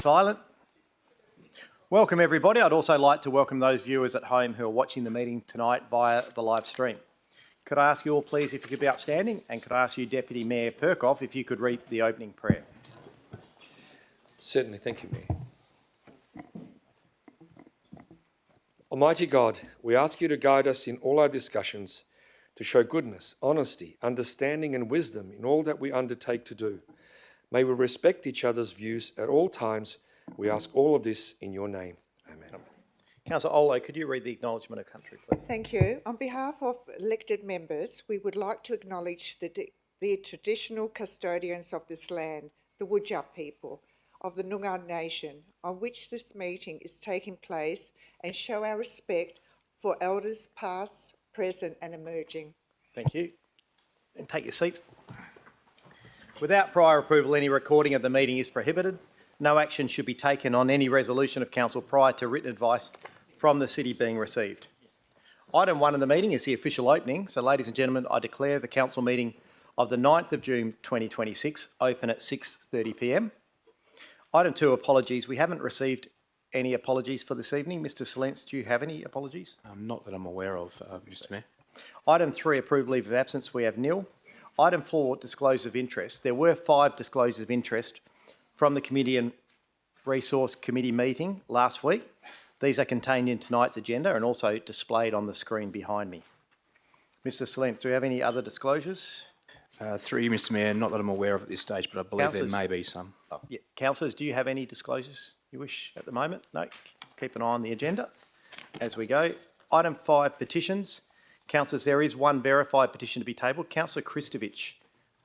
Silent. Welcome everybody. I'd also like to welcome those viewers at home who are watching the meeting tonight via the live stream. Could I ask you all please if you could be upstanding, and could I ask you Deputy Mayor Perkoff if you could read the opening prayer. Certainly, thank you, Mayor. Almighty God, we ask you to guide us in all our discussions, to show goodness, honesty, understanding and wisdom in all that we undertake to do. May we respect each other's views at all times. We ask all of this in your name. Amen. Councillor Olo, could you read the acknowledgement of country, please? Thank you. On behalf of elected members, we would like to acknowledge the traditional custodians of this land, the Whadjuk people of the Noongar Nation, on which this meeting is taking place, and show our respect for elders past, present and emerging. Thank you. And take your seats. Without prior approval, any recording of the meeting is prohibited. No action should be taken on any resolution of council prior to written advice from the city being received. Item 1 of the meeting is the official opening. So, ladies and gentlemen, I declare the council meeting of the 9th of June 2026 open at 6:30 p.m. Item 2, apologies. We haven't received any apologies for this evening. Mr. Silence, do you have any apologies? Not that I'm aware of, Mr. Mayor. Item 3, approved leave of absence. We have nil. Item 4, disclosure of interest. There were 5 disclosures of interest from the Committee and Resource Committee meeting last week. These are contained in tonight's agenda and also displayed on the screen behind me. Mr. Silence, do you have any other disclosures? Through you, Mr. Mayor, not that I'm aware of at this stage, but I believe there Councillors? may be some. Yeah. Councillors, do you have any disclosures you wish at the moment? No? Keep an eye on the agenda as we go. Item 5, petitions. Councillors, there is one verified petition to be tabled. Councillor Kristovich,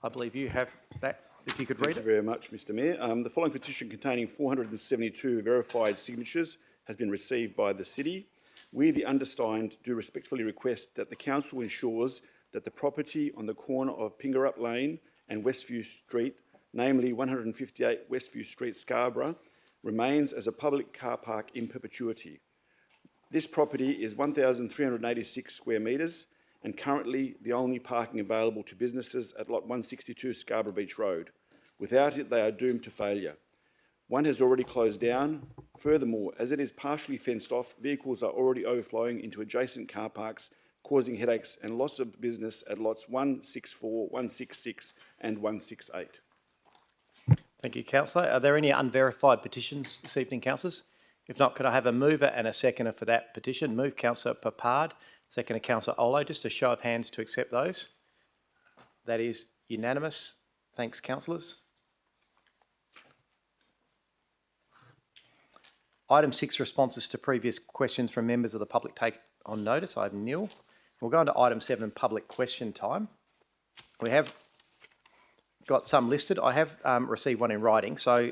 I believe you have that, if you could read it. Thank you very much, Mr. Mayor. The following petition containing 472 verified signatures has been received by the city. We, the undersigned, do respectfully request that the council ensures that the property on the corner of Pingarup Lane and Westview Street, namely 158 Westview Street, Scarborough, remains as a public car park in perpetuity. This property is 1,386 square metres and currently the only parking available to businesses at Lot 162 Scarborough Beach Road. Without it, they are doomed to failure. One has already closed down. Furthermore, as it is partially fenced off, vehicles are already overflowing into adjacent car parks, causing headaches and loss of business at lots 164, 166 and 168. Thank you, Councillor. Are there any unverified petitions this evening, councillors? If not, could I have a mover and a seconder for that petition? Move Councillor Papard, seconder Councillor Olo. Just a show of hands to accept those. That is unanimous. Thanks, councillors. Item 6, responses to previous questions from members of the public take on notice. I have nil. We'll go on to item 7, public question time. We have got some listed. I have received one in writing. So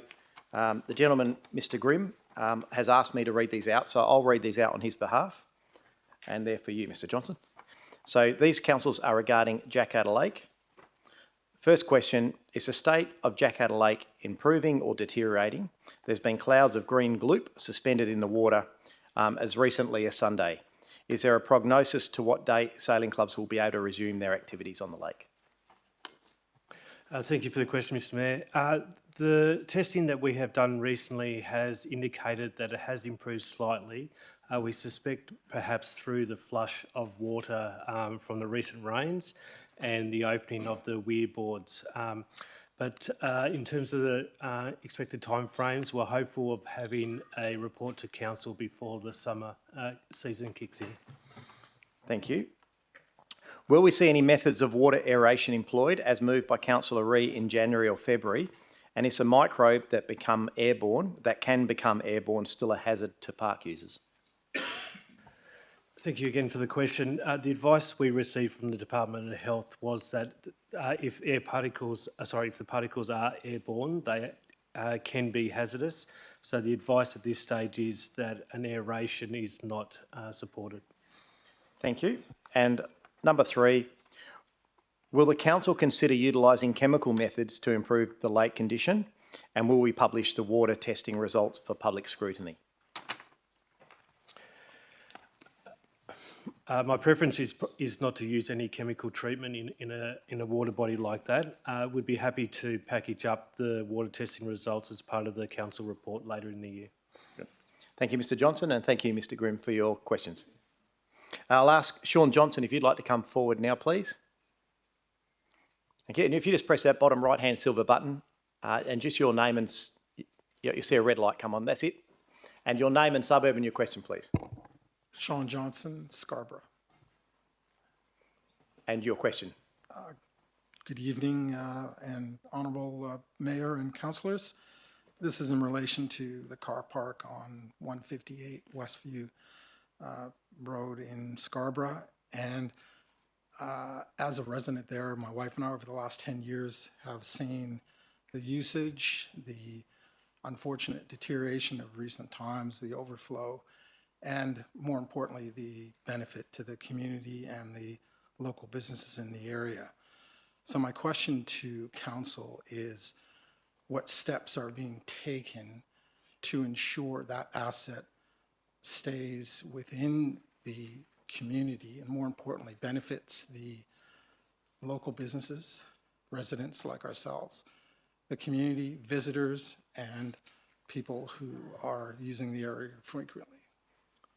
the gentleman, Mr. Grimm, has asked me to read these out. So I'll read these out on his behalf. And they're for you, Mr. Johnson. So these councils are regarding Jakarta Lake. First question, is the state of Jakarta Lake improving or deteriorating? There's been clouds of green gloop suspended in the water as recently as Sunday. Is there a prognosis to what date sailing clubs will be able to resume their activities on the lake? Thank you for the question, Mr. Mayor. The testing that we have done recently has indicated that it has improved slightly. We suspect perhaps through the flush of water from the recent rains and the opening of the weir boards. But in terms of the expected timeframes, we're hopeful of having a report to council before the summer season kicks in. Thank you. Will we see any methods of water aeration employed as moved by Councillor Ree in January or February? And is a microbe that can become airborne, still a hazard to park users? Thank you again for the question. The advice we received from the Department of Health was that if the particles are airborne, they can be hazardous. So the advice at this stage is that an aeration is not supported. Thank you. And number 3, will the council consider utilising chemical methods to improve the lake condition? And will we publish the water testing results for public scrutiny? My preference is not to use any chemical treatment in a water body like that. We'd be happy to package up the water testing results as part of the council report later in the year. Thank you, Mr Johnson, and thank you, Mr Grimm, for your questions. I'll ask Sean Johnson if you'd like to come forward now, please. Okay, and if you just press that bottom right-hand silver button and just your name and you'll see a red light come on, that's it. And your name and suburb and your question, please. Sean Johnson, Scarborough. And your question. Good evening, and Honourable Mayor and Councillors. This is in relation to the car park on 158 Westview Road in Scarborough. And as a resident there, my wife and I over the last 10 years have seen the usage, the unfortunate deterioration of recent times, the overflow, and more importantly, the benefit to the community and the local businesses in the area. So my question to council is, what steps are being taken to ensure that asset stays within the community and more importantly benefits the local businesses, residents like ourselves, the community, visitors, and people who are using the area frequently?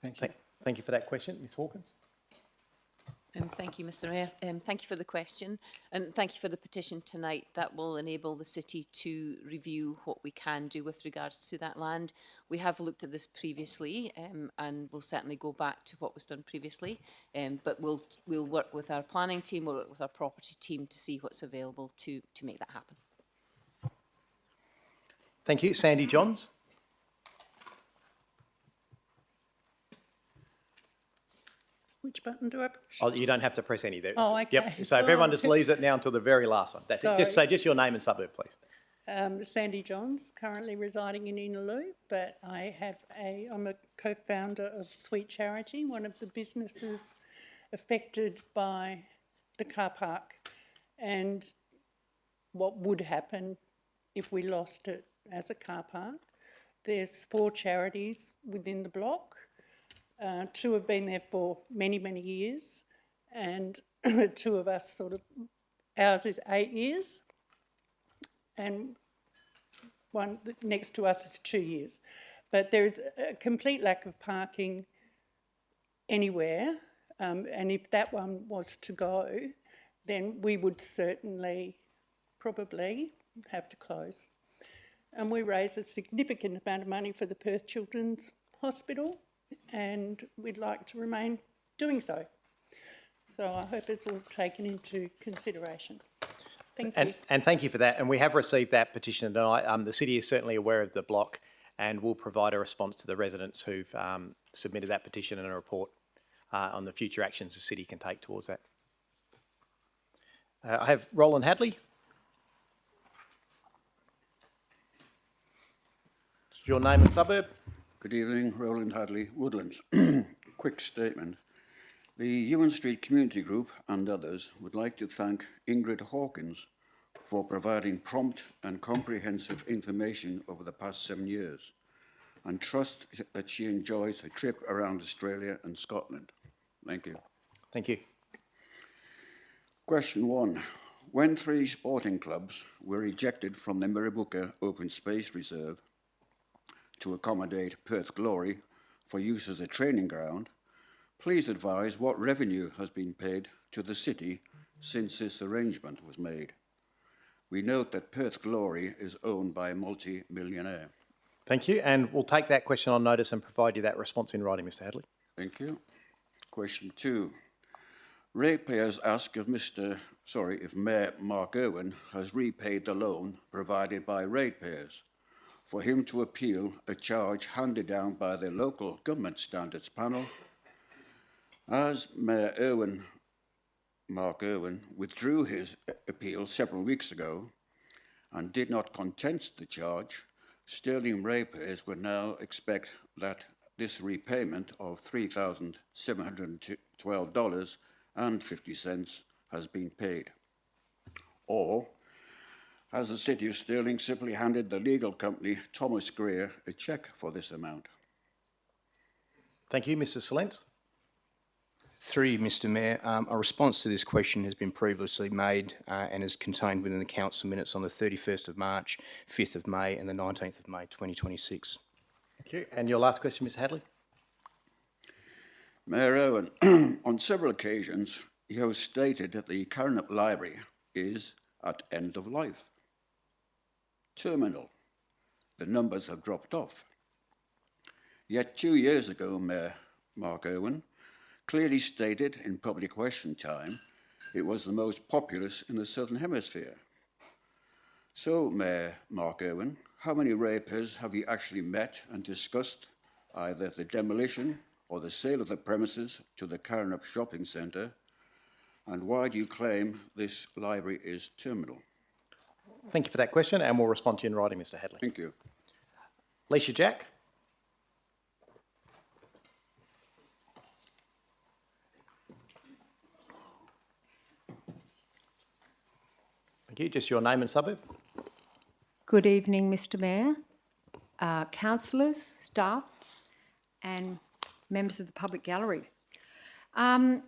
Thank you. Thank you for that question. Ms Hawkins. Thank you, Mr Mayor. Thank you for the question and thank you for the petition tonight. That will enable the city to review what we can do with regards to that land. We have looked at this previously and we'll certainly go back to what was done previously, but we'll work with our planning team, we'll work with our property team to see what's available to make that happen. Thank you. Sandy Johns. Which button do I push? Oh, you don't have to press any there. Oh, okay. Yep. So if everyone just leaves it now until the very last one. That's it. Just say Sorry. just your name and suburb, please. Sandy Johns, currently residing in Innaloo, but I'm a co-founder of Sweet Charity, one of the businesses affected by the car park and what would happen if we lost it as a car park. There's 4 charities within the block. 2 have been there for many, many years, and 2 of us ours is 8 years, and one next to us is 2 years. But there is a complete lack of parking anywhere, and if that one was to go, then we would certainly probably have to close. And we raise a significant amount of money for the Perth Children's Hospital, and we'd like to remain doing so. So I hope it's all taken into consideration. Thank you. And thank you for that. And we have received that petition tonight. The city is certainly aware of the block and will provide a response to the residents who've submitted that petition and a report on the future actions the city can take towards that. I have Roland Hadley. Your name and suburb. Good evening, Roland Hadley, Woodlands. Quick statement. The Ewan Street Community Group and others would like to thank Ingrid Hawkins for providing prompt and comprehensive information over the past 7 years and trust that she enjoys a trip around Australia and Scotland. Thank you. Thank you. Question 1. When 3 sporting clubs were ejected from the Mirrabooka Open Space Reserve to accommodate Perth Glory for use as a training ground, please advise what revenue has been paid to the city since this arrangement was made. We note that Perth Glory is owned by a multi-millionaire. Thank you. And we'll take that question on notice and provide you that response in writing, Mr Hadley. Thank you. Question 2. Ratepayers ask if Mayor Mark Irwin has repaid the loan provided by ratepayers for him to appeal a charge handed down by the local government standards panel. As Mayor Mark Irwin withdrew his appeal several weeks ago and did not contest the charge, Stirling ratepayers would now expect that this repayment of $3,712.50 has been paid. Or has the City of Stirling simply handed the legal company Thomas Greer a cheque for this amount? Thank you, Mr Salents. Through you, Mr Mayor, a response to this question has been previously made and is contained within the council minutes on the 31st of March, 5th of May and the 19th of May 2026. Thank you. And your last question, Mr Hadley? Mayor Owen, on several occasions, you have stated that the Karrinyup Library is at end of life. Terminal. The numbers have dropped off. Yet 2 years ago, Mayor Mark Owen clearly stated in public question time it was the most populous in the Southern Hemisphere. So, Mayor Mark Owen, how many ratepayers have you actually met and discussed either the demolition or the sale of the premises to the Karrinyup Shopping Centre? And why do you claim this library is terminal? Thank you for that question, and we'll respond to you in writing, Mr Hadley. Thank you. Leisha Jack? Thank you. Just your name and suburb. Good evening, Mr Mayor, councillors, staff and members of the public gallery. Mr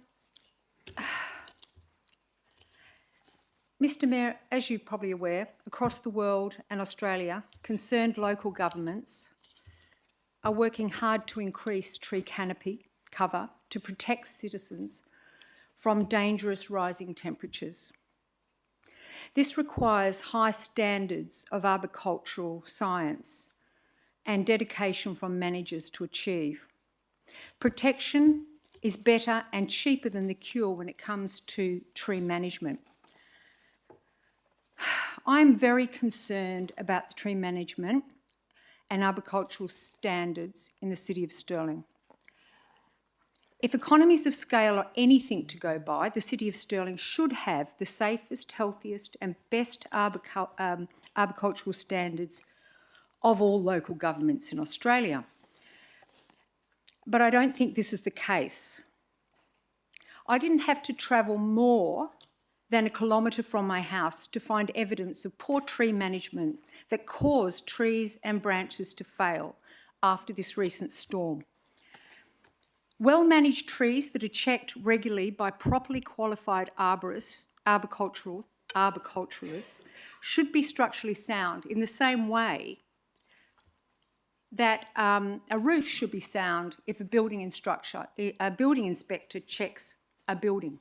Mayor, as you're probably aware, across the world and Australia, concerned local governments are working hard to increase tree canopy cover to protect citizens from dangerous rising temperatures. This requires high standards of arboricultural science and dedication from managers to achieve. Protection is better and cheaper than the cure when it comes to tree management. I'm very concerned about the tree management and arboricultural standards in the City of Stirling. If economies of scale are anything to go by, the City of Stirling should have the safest, healthiest and best arboricultural standards of all local governments in Australia. But I don't think this is the case. I didn't have to travel more than a kilometre from my house to find evidence of poor tree management that caused trees and branches to fail after this recent storm. Well-managed trees that are checked regularly by properly qualified arborists, arboriculturists, should be structurally sound in the same way that a roof should be sound if a building inspector checks a building.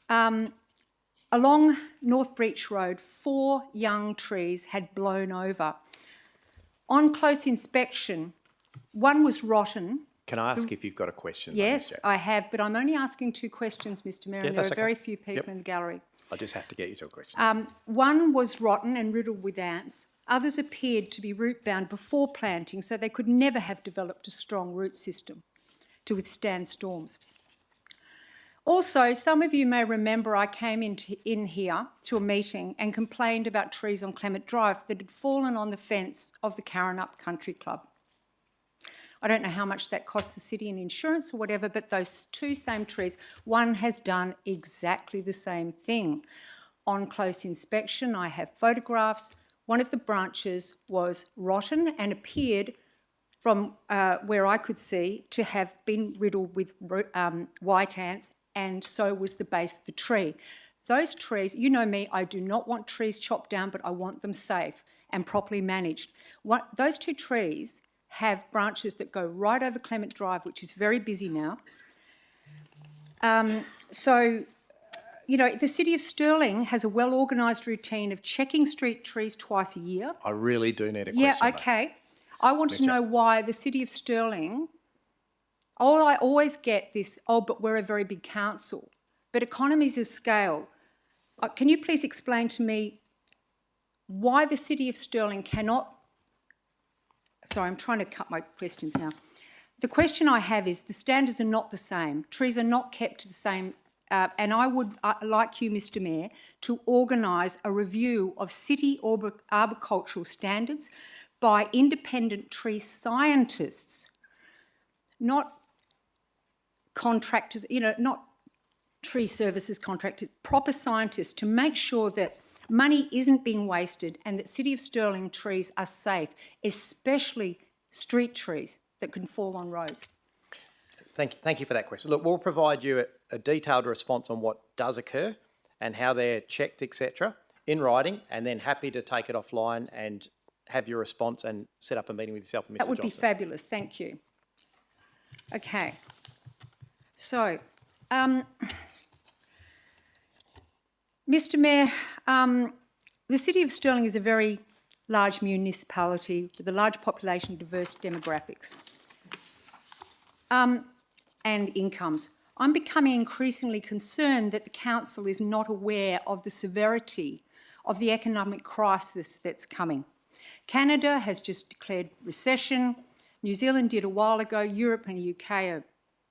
Along North Breach Road, 4 young trees had blown over. On close inspection, one was rotten. Can I ask if you've got a question? Yes, I have, but I'm only asking 2 questions, Mr Mayor, and there are very few people in the gallery. I just have to get you to a question. One was rotten and riddled with ants. Others appeared to be root-bound before planting, so they could never have developed a strong root system to withstand storms. Also, some of you may remember I came in here to a meeting and complained about trees on Clement Drive that had fallen on the fence of the Karrinyup Country Club. I don't know how much that cost the city in insurance or whatever, but those 2 same trees, one has done exactly the same thing. On close inspection, I have photographs. One of the branches was rotten and appeared, from where I could see, to have been riddled with white ants, and so was the base of the tree. Those trees, you know me, I do not want trees chopped down, but I want them safe and properly managed. Those 2 trees have branches that go right over Clement Drive, which is very busy now. You know, the City of Stirling has a well-organised routine of checking street trees twice a year. I really do need a question. Yeah, okay. I want to know why the City of Stirling, I always get this, but we're a very big council. But economies of scale, can you please explain to me why the City of Stirling cannot... Sorry, I'm trying to cut my questions now. The question I have is the standards are not the same. Trees are not kept to the same... and I would like you, Mr Mayor, to organise a review of city arboricultural standards by independent tree scientists, not contractors, you know, not tree services contractors, proper scientists, to make sure that money isn't being wasted and that City of Stirling trees are safe, especially street trees that can fall on roads. Thank you for that question. Look, we'll provide you a detailed response on what does occur and how they're checked, etc., in writing, and then happy to take it offline and have your response and set up a meeting with yourself and Mr. That would be Johnson. fabulous, thank you. Okay. So, Mr Mayor, the City of Stirling is a very large municipality with a large population, diverse demographics and incomes. I'm becoming increasingly concerned that the council is not aware of the severity of the economic crisis that's coming. Canada has just declared recession. New Zealand did a while ago. Europe and the UK are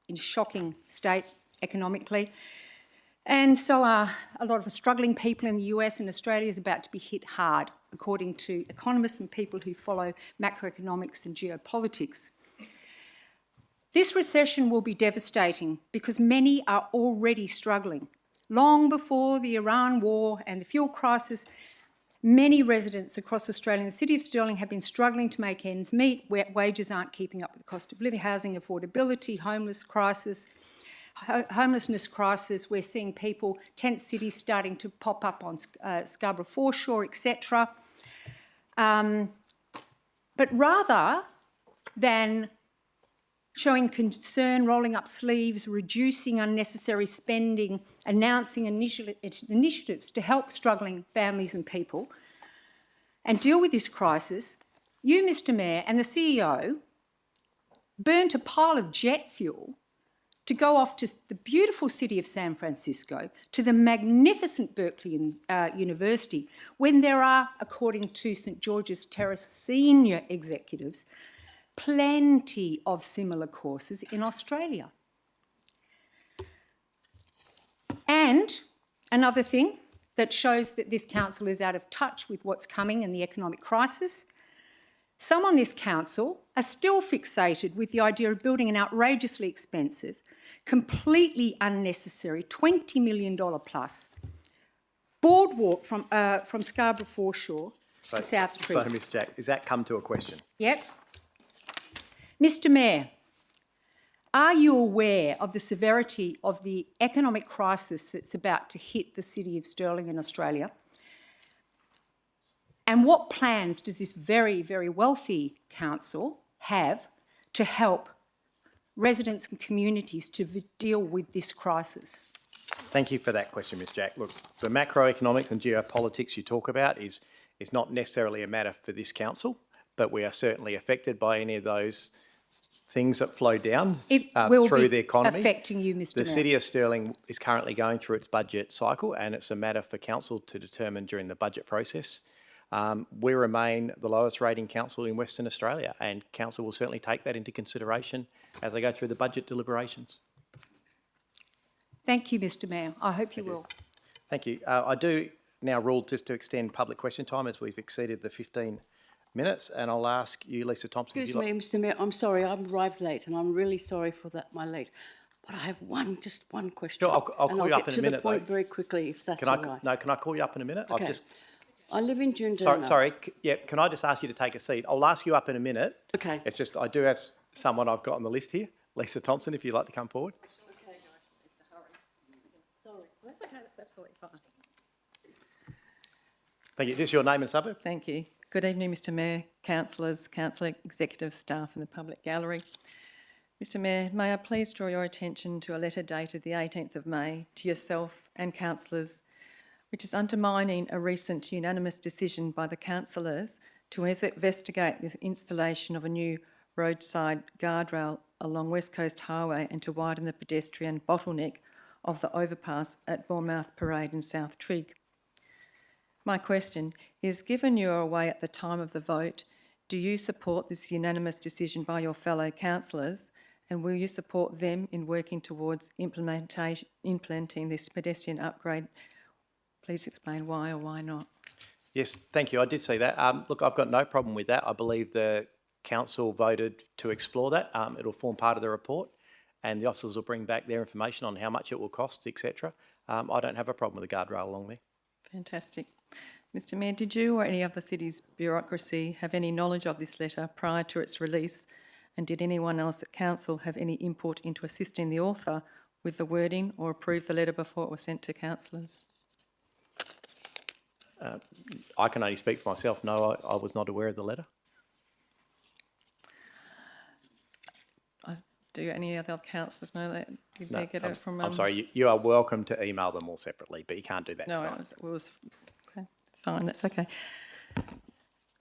in shocking state economically. And so are a lot of the struggling people in the US, and Australia is about to be hit hard, according to economists and people who follow macroeconomics and geopolitics. This recession will be devastating because many are already struggling. Long before the Iran war and the fuel crisis, many residents across Australia and the City of Stirling have been struggling to make ends meet, where wages aren't keeping up with the cost of living, housing affordability, homelessness crisis. We're seeing people, tent cities starting to pop up on Scarborough Foreshore, etc. But rather than showing concern, rolling up sleeves, reducing unnecessary spending, announcing initiatives to help struggling families and people and deal with this crisis, you, Mr Mayor, and the CEO burnt a pile of jet fuel to go off to the beautiful city of San Francisco, to the magnificent Berkeley University, when there are, according to St George's Terrace senior executives, plenty of similar courses in Australia. And another thing that shows that this council is out of touch with what's coming in the economic crisis, some on this council are still fixated with the idea of building an outrageously expensive, completely unnecessary $20 million plus boardwalk from Scarborough Foreshore to South Creek. So, Ms Jack, does that come to a question? Yep. Mr Mayor, are you aware of the severity of the economic crisis that's about to hit the City of Stirling in Australia? And what plans does this very, very wealthy council have to help residents and communities to deal with this crisis? Thank you for that question, Ms Jack. Look, the macroeconomics and geopolitics you talk about is not necessarily a matter for this council, but we are certainly affected by any of those things that flow down through the economy. Affecting you, Mr Mayor. The City of Stirling is currently going through its budget cycle, and it's a matter for council to determine during the budget process. We remain the lowest rating council in Western Australia, and council will certainly take that into consideration as they go through the budget deliberations. Thank you, Mr Mayor. I hope you will. Thank you. I do now rule just to extend public question time as we've exceeded the 15 minutes, and I'll ask you, Lisa Thompson. Excuse me, Mr Mayor, I'm sorry, I've arrived late and I'm really sorry for that, my late. But I have just one question. Sure, I'll call you up in a minute, And I'll get to the point very quickly, if that's all right. No, can I call you up in a minute? Okay. I live in Jundana. Sorry, yeah, can I just ask you to take a seat? I'll ask you up in a minute. Okay. It's just, I do have someone I've got on the list here, Lisa Thompson, if you'd like to come forward. Okay, guys, Mr. Hurry. Sorry. That's okay, that's absolutely fine. Thank you. Just your name and suburb? Thank you. Good evening, Mr Mayor, councillors, council executive staff and the public gallery. Mr Mayor, may I please draw your attention to a letter dated the 18th of May to yourself and councillors, which is undermining a recent unanimous decision by the councillors to investigate the installation of a new roadside guardrail along West Coast Highway and to widen the pedestrian bottleneck of the overpass at Bournemouth Parade in South Trigg. My question is, given you are away at the time of the vote, do you support this unanimous decision by your fellow councillors, and will you support them in working towards implementing this pedestrian upgrade? Please explain why or why not. Yes, thank you. I did see that. Look, I've got no problem with that. I believe the council voted to explore that. It'll form part of the report, and the officers will bring back their information on how much it will cost, etc. I don't have a problem with the guardrail along there. Fantastic. Mr Mayor, did you or any of the city's bureaucracy have any knowledge of this letter prior to its release, And did anyone else at council have any input into assisting the author with the wording or approve the letter before it was sent to councillors? I can only speak for myself. No, I was not aware of the letter. Do any other councillors know that? Did No, they get it from? I'm sorry, you are welcome to email them all separately, but you can't do that No, tonight. it was okay, fine, that's okay.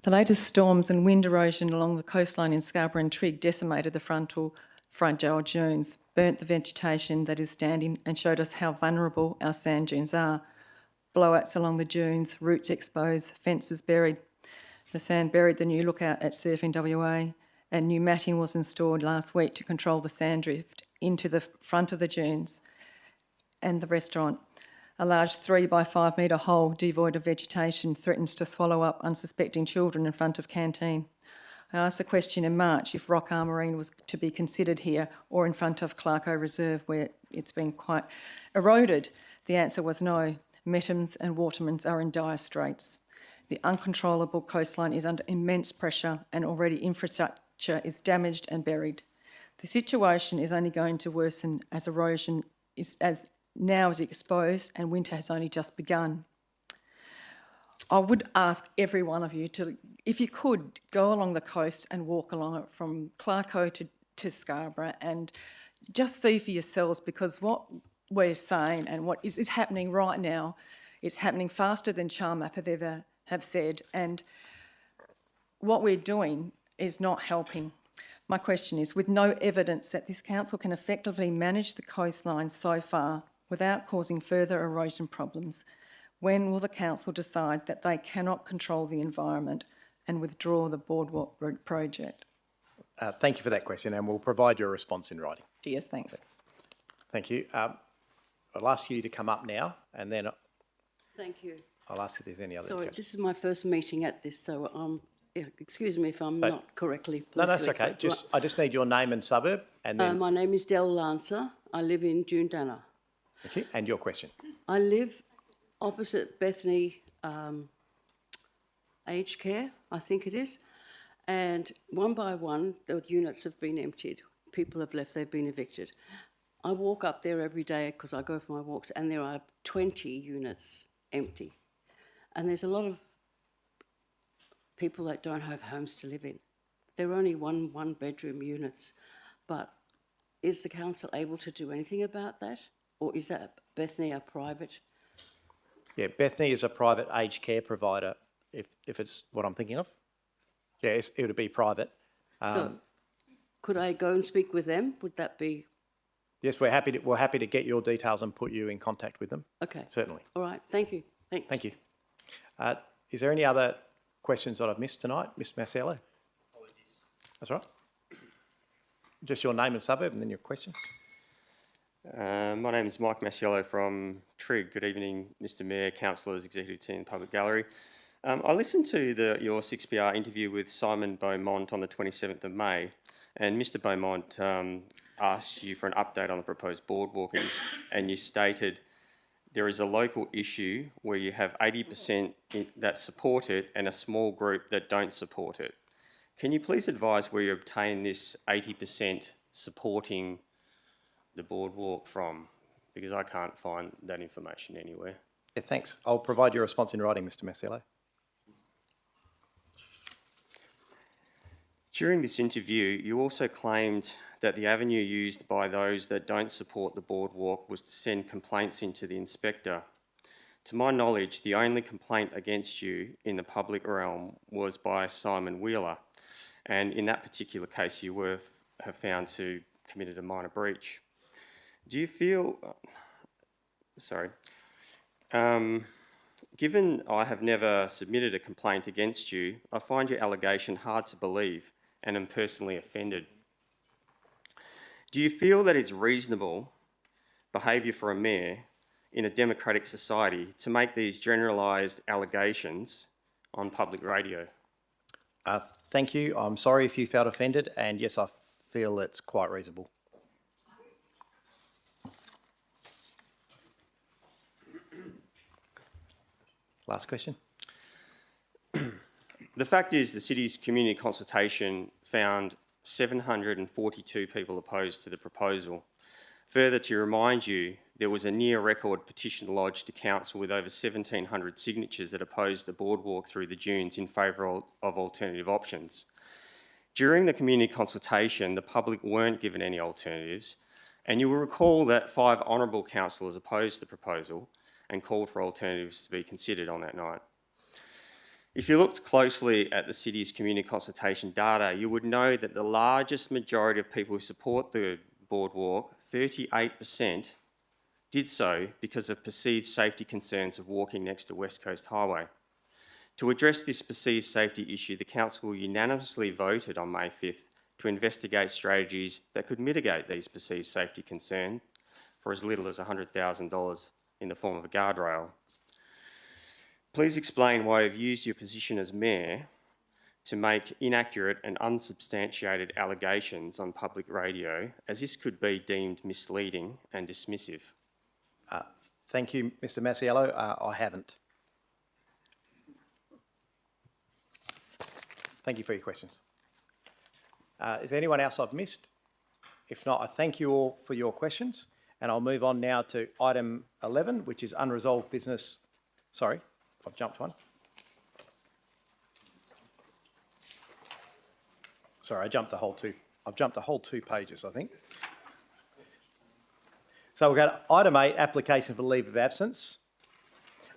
The latest storms and wind erosion along the coastline in Scarborough and Trigg decimated the fragile dunes, burnt the vegetation that is standing and showed us how vulnerable our sand dunes are. Blowouts along the dunes, roots exposed, fences buried. The sand buried the new lookout at Surfing WA, and new matting was installed last week to control the sand drift into the front of the dunes and the restaurant. A large 3 by 5 metre hole devoid of vegetation threatens to swallow up unsuspecting children in front of Canteen. I asked a question in March if rock armourine was to be considered here or in front of Clarko Reserve, where it's been quite eroded. The answer was no. Mettams and Watermans are in dire straits. The uncontrollable coastline is under immense pressure and already infrastructure is damaged and buried. The situation is only going to worsen as erosion is exposed and winter has only just begun. I would ask every one of you to, if you could, go along the coast and walk along it from Clarko to Scarborough and just see for yourselves, because what we're saying and what is happening right now, it's happening faster than CHARMAP have ever have said, and what we're doing is not helping. My question is, with no evidence that this council can effectively manage the coastline so far without causing further erosion problems, when will the council decide that they cannot control the environment and withdraw the Boardwalk project? Thank you for that question, and we'll provide you a response in writing. Yes, thanks. Thank you. I'll ask you to come up now, and then Thank you. I'll ask if there's any other. Sorry, this is my first meeting at this, so excuse me if I'm But- not correctly. No, that's politically okay. I just need your name and suburb, and then My name is Del Lancer. I live in Jundana. thank you, and your question. I live opposite Bethany Aged Care, I think it is, and one by one the units have been emptied. People have left, they've been evicted. I walk up there every day because I go for my walks, and there are 20 units empty. And there's a lot of people that don't have homes to live in. They're only one-bedroom units, but is the council able to do anything about that? Or is that Bethany a private? Yeah, Bethany is a private aged care provider, if it's what I'm thinking of. Yes, it would be private. So could I go and speak with them? Would that be Yes, we're happy to get your details and put you in contact with them. okay? Certainly. All right, thank you. Thanks. Thank you. Is there any other questions that I've missed tonight, Ms. Marcello? Apologies. That's all right. Just your name and suburb, and then your questions. My name is Mike Masiello from Trigg. Good evening, Mr Mayor, councillors, executive team, public gallery. I listened to your 6PR interview with Simon Beaumont on the 27th of May, and Mr Beaumont asked you for an update on the proposed boardwalk, and you stated there is a local issue where you have 80% that support it and a small group that don't support it. Can you please advise where you obtain this 80% supporting the boardwalk from? Because I can't find that information anywhere. Yeah, thanks. I'll provide your response in writing, Mr. Marcello. During this interview, you also claimed that the avenue used by those that don't support the boardwalk was to send complaints into the inspector. To my knowledge, the only complaint against you in the public realm was by Simon Wheeler, and in that particular case, you have found to committed a minor breach. Do you feel, given I have never submitted a complaint against you, I find your allegation hard to believe and am personally offended. Do you feel that it's reasonable behaviour for a mayor in a democratic society to make these generalised allegations on public radio? Thank you. I'm sorry if you felt offended, and yes, I feel it's quite reasonable. Last question. The fact is the city's community consultation found 742 people opposed to the proposal. Further, to remind you, there was a near record petition lodged to council with over 1,700 signatures that opposed the boardwalk through the dunes in favour of alternative options. During the community consultation, the public weren't given any alternatives, and you will recall that 5 honourable councillors opposed the proposal and called for alternatives to be considered on that night. If you looked closely at the city's community consultation data, you would know that the largest majority of people who support the boardwalk, 38%, did so because of perceived safety concerns of walking next to West Coast Highway. To address this perceived safety issue, the council unanimously voted on May 5th to investigate strategies that could mitigate these perceived safety concerns for as little as $100,000 in the form of a guardrail. Please explain why you've used your position as mayor to make inaccurate and unsubstantiated allegations on public radio, as this could be deemed misleading and dismissive. Thank you, Mr. Masiello. I haven't. Thank you for your questions. Is there anyone else I've missed? If not, I thank you all for your questions, and I'll move on now to item 11, which is unresolved business. Sorry, I've jumped one. Sorry, I've jumped the whole two pages, I think. So we've got item 8, application for leave of absence.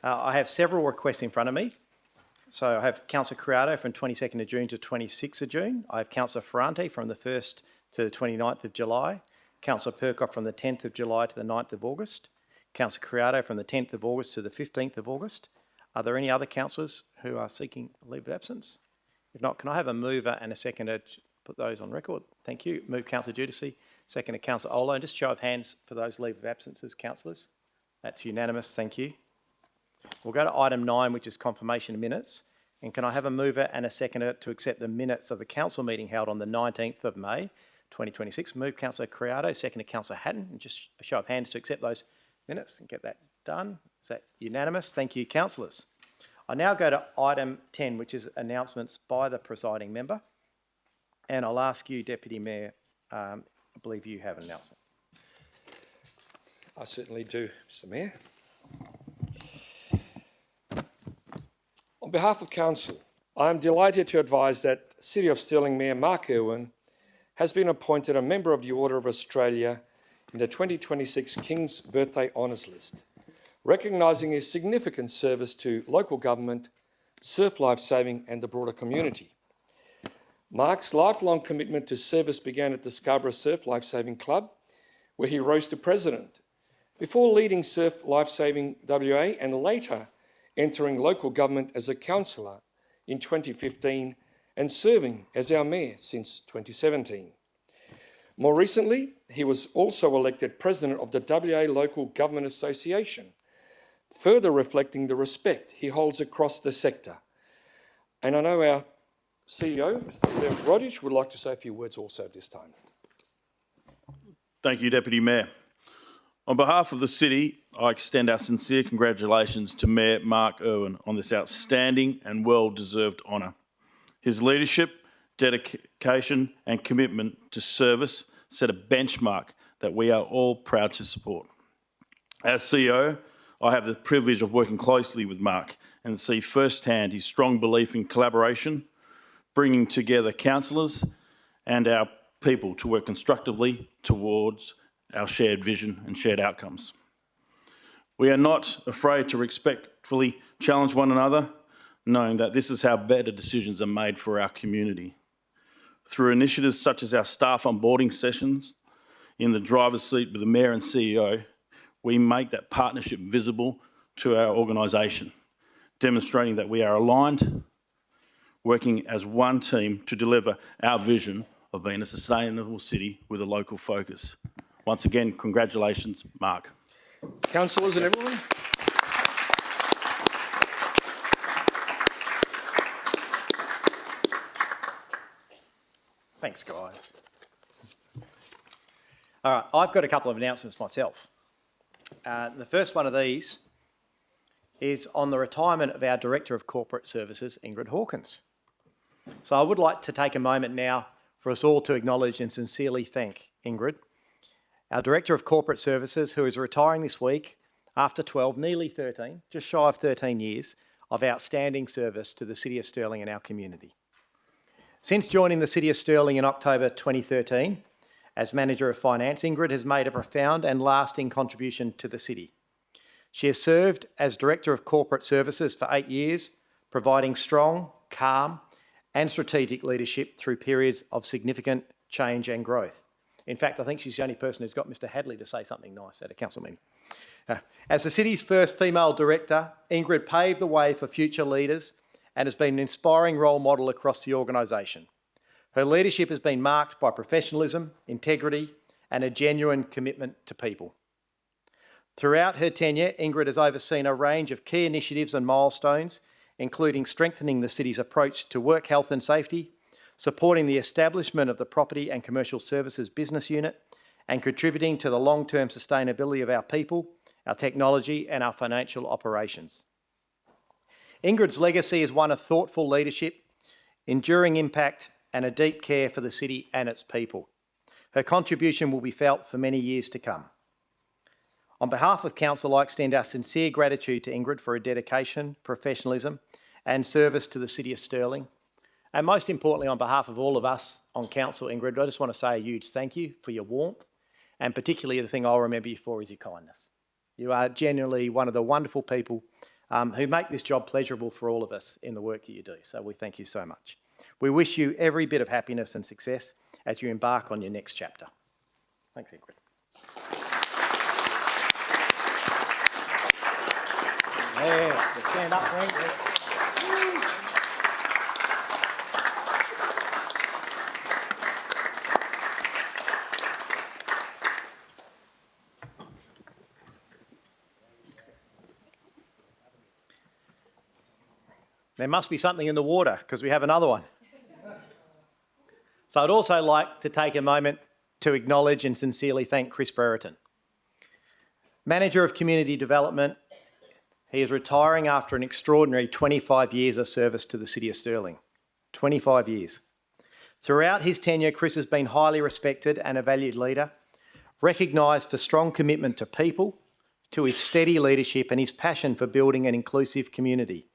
I have several requests in front of me. So I have Councillor Criado from 22nd of June to 26th of June. I have Councillor Ferrante from the 1st to the 29th of July. Councillor Perkoff from the 10th of July to the 9th of August. Councillor Criado from the 10th of August to the 15th of August. Are there any other councillors who are seeking leave of absence? If not, can I have a mover and a seconder to put those on record? Thank you. Move Councillor Giudice. Second to Councillor Olo. And just show of hands for those leave of absences, councillors. That's unanimous. Thank you. We'll go to item 9, which is confirmation of minutes. And can I have a mover and a seconder to accept the minutes of the council meeting held on the 19th of May, 2026? Move Councillor Criado. Second to Councillor Hatton. And just a show of hands to accept those minutes and get that done. Is that unanimous? Thank you, councillors. I now go to item 10, which is announcements by the presiding member. And I'll ask you, Deputy Mayor, I believe you have an announcement. I certainly do, Mr. Mayor. On behalf of Council, I am delighted to advise that City of Stirling Mayor Mark Irwin has been appointed a member of the Order of Australia in the 2026 King's Birthday Honours List, recognising his significant service to local government, surf lifesaving and the broader community. Mark's lifelong commitment to service began at the Scarborough Surf Lifesaving Club, where he rose to president, before leading Surf Lifesaving WA and later entering local government as a councillor in 2015 and serving as our mayor since 2017. More recently, he was also elected president of the WA Local Government Association, further reflecting the respect he holds across the sector. And I know our CEO, Mr. Lev Rodic, would like to say a few words also at this time. Thank you, Deputy Mayor. On behalf of the City, I extend our sincere congratulations to Mayor Mark Irwin on this outstanding and well-deserved honour. His leadership, dedication and commitment to service set a benchmark that we are all proud to support. As CEO, I have the privilege of working closely with Mark and see firsthand his strong belief in collaboration, bringing together councillors and our people to work constructively towards our shared vision and shared outcomes. We are not afraid to respectfully challenge one another, knowing that this is how better decisions are made for our community. Through initiatives such as our staff onboarding sessions in the driver's seat with the Mayor and CEO, we make that partnership visible to our organisation, demonstrating that we are aligned, working as one team to deliver our vision of being a sustainable city with a local focus. Once again, congratulations, Mark. Councillors and everyone. Thanks, guys. All right, I've got a couple of announcements myself. The first one of these is on the retirement of our Director of Corporate Services, Ingrid Hawkins. So I would like to take a moment now for us all to acknowledge and sincerely thank Ingrid, our Director of Corporate Services, who is retiring this week after 12, nearly 13, just shy of 13 years of outstanding service to the City of Stirling and our community. Since joining the City of Stirling in October 2013 as Manager of Finance, Ingrid has made a profound and lasting contribution to the City. She has served as Director of Corporate Services for 8 years, providing strong, calm and strategic leadership through periods of significant change and growth. In fact, I think she's the only person who's got Mr Hadley to say something nice at a council meeting. As the City's first female Director, Ingrid paved the way for future leaders and has been an inspiring role model across the organisation. Her leadership has been marked by professionalism, integrity and a genuine commitment to people. Throughout her tenure, Ingrid has overseen a range of key initiatives and milestones, including strengthening the City's approach to work health and safety, supporting the establishment of the Property and Commercial Services Business Unit, and contributing to the long-term sustainability of our people, our technology and our financial operations. Ingrid's legacy is one of thoughtful leadership, enduring impact and a deep care for the City and its people. Her contribution will be felt for many years to come. On behalf of Council, I extend our sincere gratitude to Ingrid for her dedication, professionalism and service to the City of Stirling. And most importantly, on behalf of all of us on Council, Ingrid, I just want to say a huge thank you for your warmth, and particularly the thing I'll remember you for is your kindness. You are genuinely one of the wonderful people who make this job pleasurable for all of us in the work that you do. So we thank you so much. We wish you every bit of happiness and success as you embark on your next chapter. Thanks, Ingrid. Yeah, stand up, Frank. There must be something in the water because we have another one. So I'd also like to take a moment to acknowledge and sincerely thank Chris Brereton, Manager of Community Development. He is retiring after an extraordinary 25 years of service to the City of Stirling. 25 years. Throughout his tenure, Chris has been highly respected and a valued leader, recognised for strong commitment to people, to his steady leadership and his passion for building an inclusive community.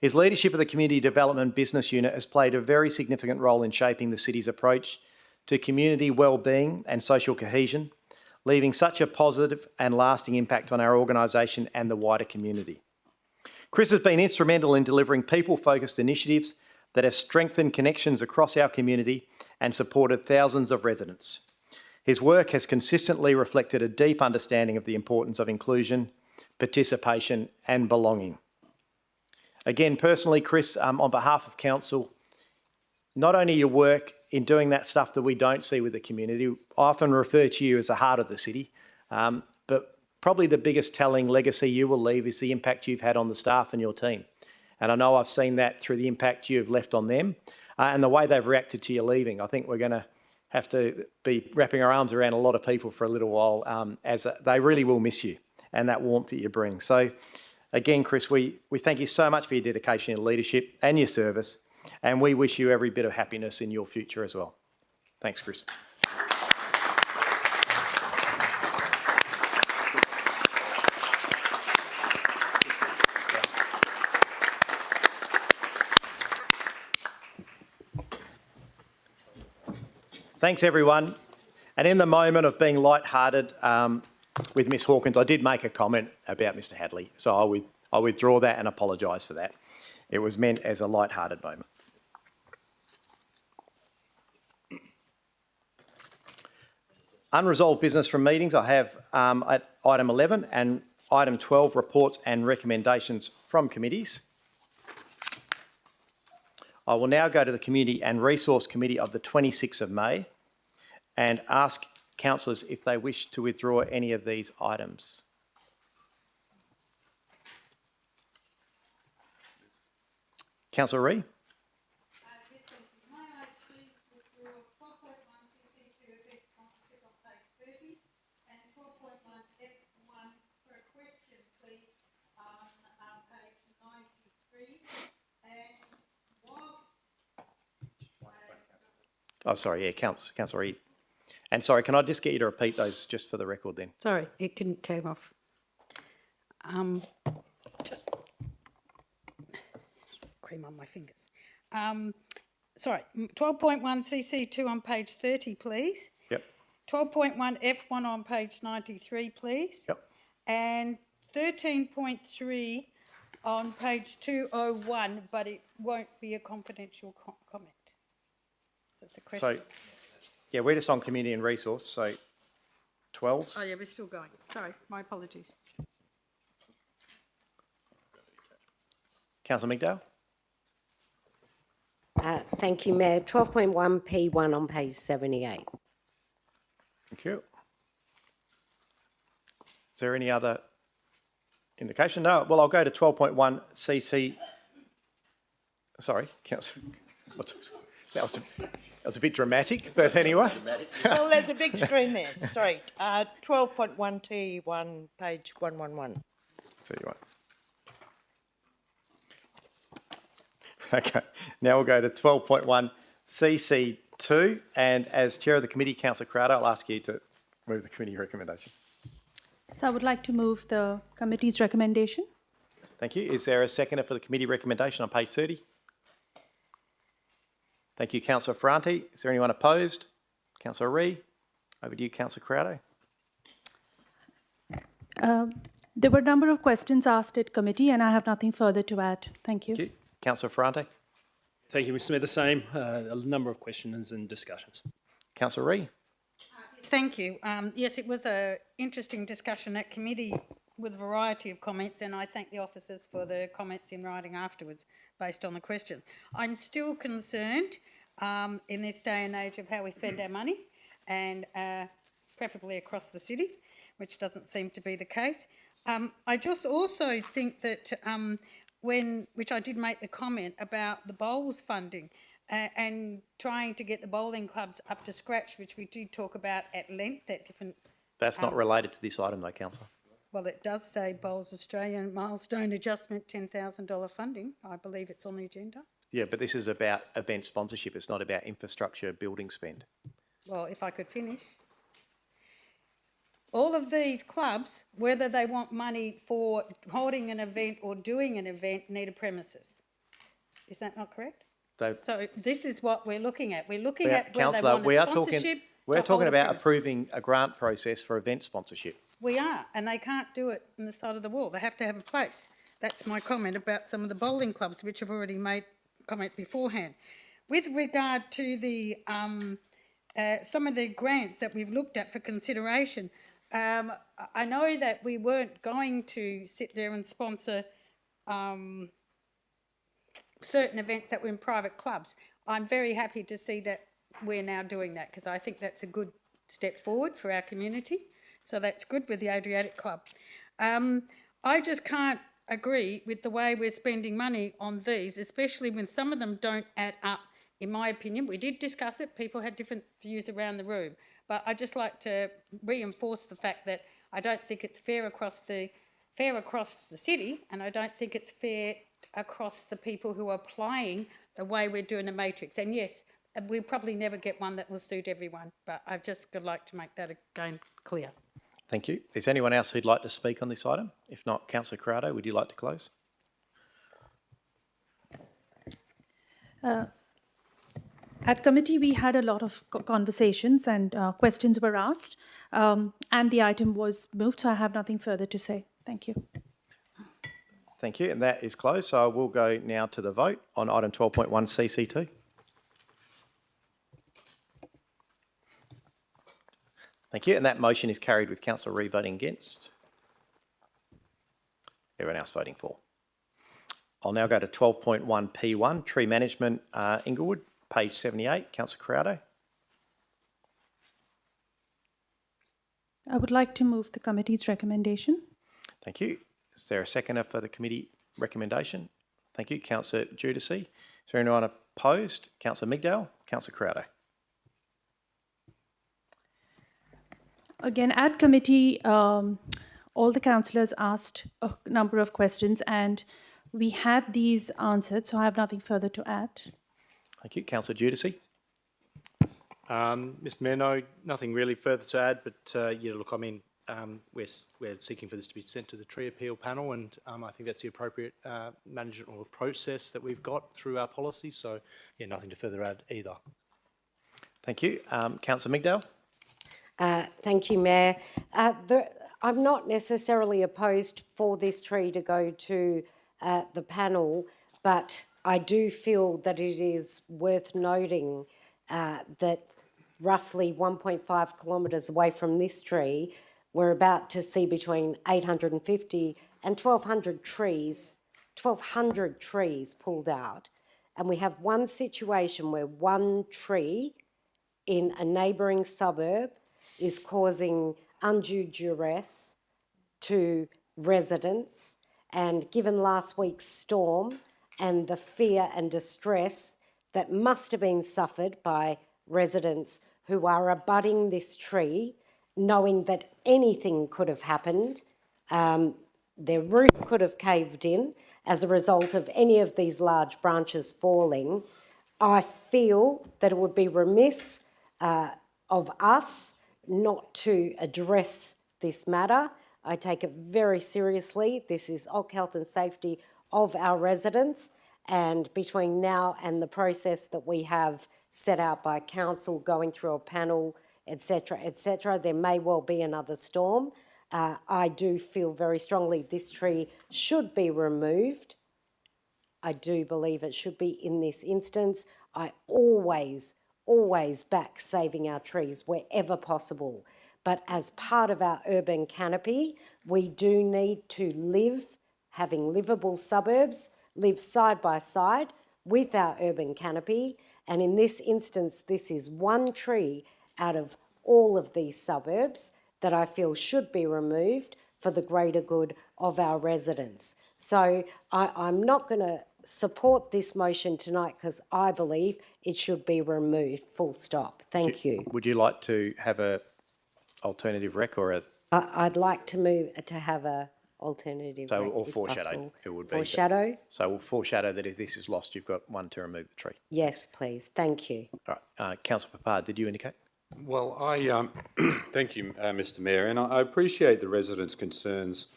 His leadership of the Community Development Business Unit has played a very significant role in shaping the City's approach to community wellbeing and social cohesion, leaving such a positive and lasting impact on our organisation and the wider community. Chris has been instrumental in delivering people-focused initiatives that have strengthened connections across our community and supported thousands of residents. His work has consistently reflected a deep understanding of the importance of inclusion, participation and belonging. Again, personally, Chris, on behalf of Council, not only your work in doing that stuff that we don't see with the community, I often refer to you as the heart of the city, but probably the biggest telling legacy you will leave is the impact you've had on the staff and your team. And I know I've seen that through the impact you've left on them and the way they've reacted to your leaving. I think we're going to have to be wrapping our arms around a lot of people for a little while as they really will miss you and that warmth that you bring. So again, Chris, we thank you so much for your dedication and leadership and your service, and we wish you every bit of happiness in your future as well. Thanks, Chris. Thanks, everyone. And in the moment of being lighthearted with Ms Hawkins, I did make a comment about Mr Hadley, so I withdraw that and apologise for that. It was meant as a lighthearted moment. Unresolved business from meetings, I have at item 11 and item 12, reports and recommendations from committees. I will now go to the Community and Resource Committee of the 26th of May and ask councillors if they wish to withdraw any of these items. Councillor Ree? Oh, sorry, yeah, Councillor Reid. And sorry, can I just get you to repeat those just for the record then? Sorry, it didn't turn off. Just cream on my fingers. Sorry, 12.1 CC2 on page 30, please. Yep. 12.1 F1 on page 93, please. Yep. And 13.3 on page 201, but it won't be a confidential comment. So it's a question. So, yeah, we're just on community and resource, so 12s. Oh, yeah, we're still going. Sorry, my apologies. Councillor McDowell? Thank you, Mayor. 12.1 P1 on page 78. Thank you. Is there any other indication? No. Well, I'll go to 12.1 CC. Sorry, Councillor. That was a bit dramatic, but anyway. Well, there's a big screen there. Sorry. 12.1 T1, page 111. Tell you what. Okay, now we'll go to 12.1 CC2, and as Chair of the Committee, Councillor Crowder, I'll ask you to move the committee recommendation. So I would like to move the committee's recommendation. Thank you. Is there a seconder for the committee recommendation on page 30? Thank you, Councillor Ferranti. Is there anyone opposed? Councillor Ree. Over to you, Councillor Crowder. There were a number of questions asked at committee, and I have nothing further to add. Thank you. Thank you. Councillor Ferranti. Thank you, Mr Mayor. The same, a number of questions and discussions. Councillor Ree. Thank you. Yes, it was an interesting discussion at committee with a variety of comments, and I thank the officers for the comments in writing afterwards based on the question. I'm still concerned in this day and age of how we spend our money, and preferably across the city, which doesn't seem to be the case. I just also think that which I did make the comment about the bowls funding and trying to get the bowling clubs up to scratch, which we did talk about at length at different... That's not related to this item though, Councillor. Well, it does say Bowls Australian Milestone Adjustment $10,000 funding. I believe it's on the agenda. Yeah, but this is about event sponsorship. It's not about infrastructure building spend. Well, if I could finish. All of these clubs, whether they want money for holding an event or doing an event, need a premises. Is that not correct? So this is what we're looking at. We're looking at where Councillor, they want a sponsorship. we're talking about approving a grant process for event sponsorship. We are, and they can't do it on the side of the wall. They have to have a place. That's my comment about some of the bowling clubs, which have already made comment beforehand. With regard to the some of the grants that we've looked at for consideration, I know that we weren't going to sit there and sponsor certain events that were in private clubs. I'm very happy to see that we're now doing that, because I think that's a good step forward for our community. So that's good with the Adriatic Club. I just can't agree with the way we're spending money on these, especially when some of them don't add up, in my opinion. We did discuss it. People had different views around the room. But I'd just like to reinforce the fact that I don't think it's fair across the city, and I don't think it's fair across the people who are applying the way we're doing the matrix. And yes, we'll probably never get one that will suit everyone, but I'd just like to make that again clear. Thank you. Is anyone else who'd like to speak on this item? If not, Councillor Corrado, would you like to close? At committee, we had a lot of conversations and questions were asked, and the item was moved, so I have nothing further to say. Thank you. Thank you, and that is closed. So I will go now to the vote on item 12.1 CC2. Thank you, and that motion is carried with Councillor Ree voting against. Everyone else voting for. I'll now go to 12.1 P1, Tree Management, Inglewood, page 78. Councillor Corrado. I would like to move the committee's recommendation. Thank you. Is there a seconder for the committee recommendation? Thank you. Councillor Giudice. Is there anyone opposed? Councillor Migdal. Councillor Corrado. Again, at committee, all the councillors asked a number of questions and we had these answered, so I have nothing further to add. Thank you. Councillor Giudice. Mr Mayor, no, nothing really further to add, but yeah, look, I mean, we're seeking for this to be sent to the tree appeal panel, and I think that's the appropriate management or process that we've got through our policy. So, yeah, nothing to further add either. Thank you. Councillor Migdale. Thank you, Mayor. I'm not necessarily opposed for this tree to go to the panel, but I do feel that it is worth noting that roughly 1.5 kilometres away from this tree, we're about to see between 850 and 1,200 trees pulled out. And we have one situation where one tree in a neighbouring suburb is causing undue duress to residents. And given last week's storm and the fear and distress that must have been suffered by residents who are abutting this tree, knowing that anything could have happened, their roof could have caved in as a result of any of these large branches falling, I feel that it would be remiss of us not to address this matter. I take it very seriously. This is health and safety of our residents, and between now and the process that we have set out by council going through a panel, etc., there may well be another storm. I do feel very strongly this tree should be removed. I do believe it should be in this instance. I always back saving our trees wherever possible. But as part of our urban canopy, we do need to having livable suburbs, live side by side with our urban canopy. And in this instance, this is one tree out of all of these suburbs that I feel should be removed for the greater good of our residents. So I'm not going to support this motion tonight because I believe it should be removed, full stop. Thank you. Would you like to have a alternative rec or a... I'd like to move to have a alternative So, rec, or if foreshadow, possible. it would be. Foreshadow? So we'll foreshadow that if this is lost, you've got one to remove the tree. Yes, please. Thank you. All right. Councillor Papard, did you indicate? Well, thank you, Mr Mayor, and I appreciate the residents' concerns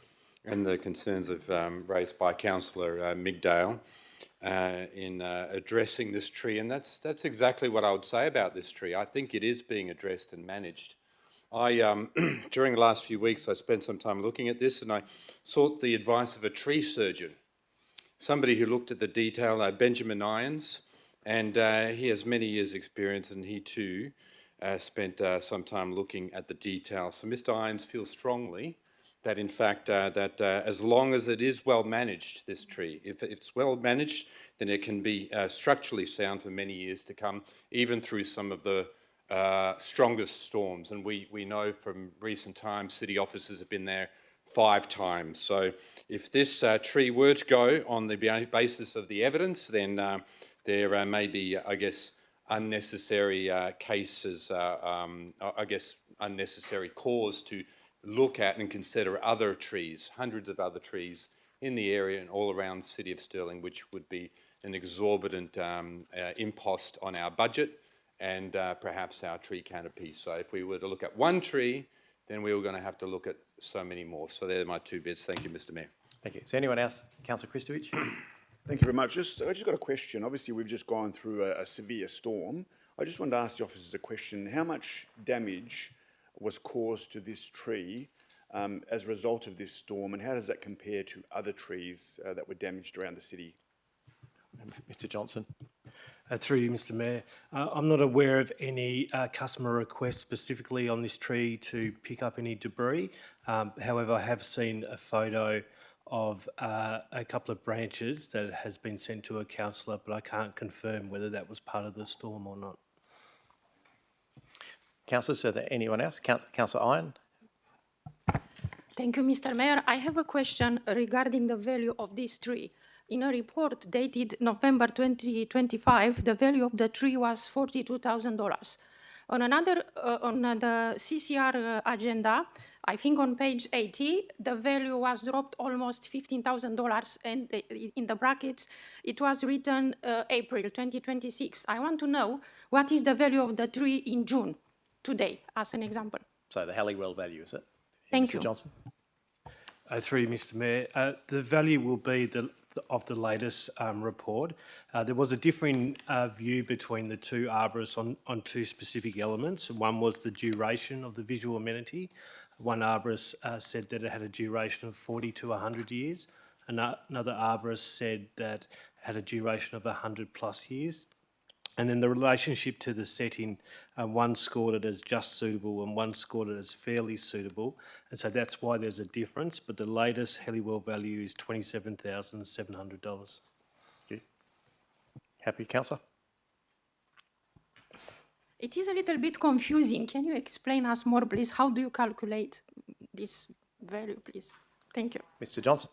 and the concerns raised by Councillor Migdale in addressing this tree, and that's exactly what I would say about this tree. I think it is being addressed and managed. During the last few weeks, I spent some time looking at this, and I sought the advice of a tree surgeon, somebody who looked at the detail, Benjamin Irons, and he has many years' experience, and he too spent some time looking at the detail. So Mr Irons feels strongly that, in fact, as long as it is well managed, this tree, if it's well managed, then it can be structurally sound for many years to come, even through some of the strongest storms. And we know from recent times, city officers have been there 5 times. So if this tree were to go on the basis of the evidence, then there may be, I guess, unnecessary cases, unnecessary cause to look at and consider other trees, hundreds of other trees in the area and all around the City of Stirling, which would be an exorbitant impost on our budget and perhaps our tree canopy. So if we were to look at one tree, then we were going to have to look at so many more. So they're my 2 bits. Thank you, Mr Mayor. Thank you. Is there anyone else? Councillor Christovich? Thank you very much. I just got a question. Obviously, we've just gone through a severe storm. I just wanted to ask the officers a question. How much damage was caused to this tree as a result of this storm, and how does that compare to other trees that were damaged around the city? Mr Johnson. Through you, Mr Mayor. I'm not aware of any customer requests specifically on this tree to pick up any debris. However, I have seen a photo of a couple of branches that has been sent to a councillor, but I can't confirm whether that was part of the storm or not. Councillors, is there anyone else? Councillor Iron? Thank you, Mr. Mayor. I have a question regarding the value of this tree. In a report dated November 2025, the value of the tree was $42,000. On another, on the CCR agenda, I think on page 80, the value was dropped almost $15,000, and in the brackets, it was written April 2026. I want to know what is the value of the tree in June, today, as an example. So the Halliwell value, is it? Thank Mr. you. Johnson? Through you, Mr. Mayor, the value will be of the latest report. There was a differing view between the two arborists on two specific elements. One was the duration of the visual amenity. One arborist said that it had a duration of 40 to 100 years. Another arborist said that it had a duration of 100 plus years. And then the relationship to the setting, one scored it as just suitable and one scored it as fairly suitable. And so that's why there's a difference. But the latest Halliwell value is $27,700. Happy, Councillor? It is a little bit confusing. Can you explain us more, please? How do you calculate this value, please? Thank you. Mr. Johnson?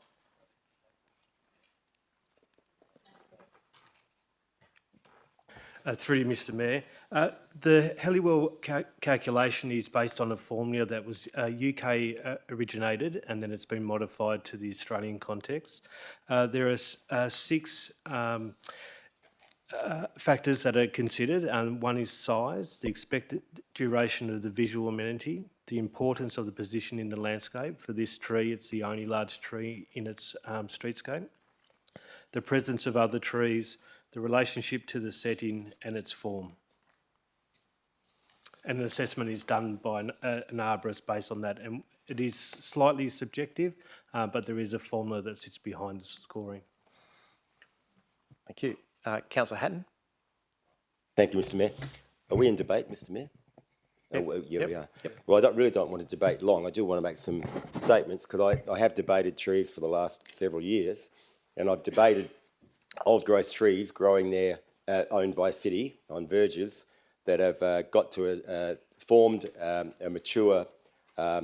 Through you, Mr. Mayor. The Halliwell calculation is based on a formula that was UK originated, and then it's been modified to the Australian context. There are six factors that are considered, and one is size, the expected duration of the visual amenity, the importance of the position in the landscape. For this tree, it's the only large tree in its streetscape. The presence of other trees, the relationship to the setting and its form. And an assessment is done by an arborist based on that. And it is slightly subjective, but there is a formula that sits behind the scoring. Thank you. Councillor Hatton? Thank you, Mr. Mayor. Are we in debate, Mr. Mayor? Yep. Oh, well, yeah, Yep. we are. Yep. Well, I really don't want to debate long. I do want to make some statements because I have debated trees for the last several years, and I've debated old growth trees growing there, owned by city on verges that have got to formed a mature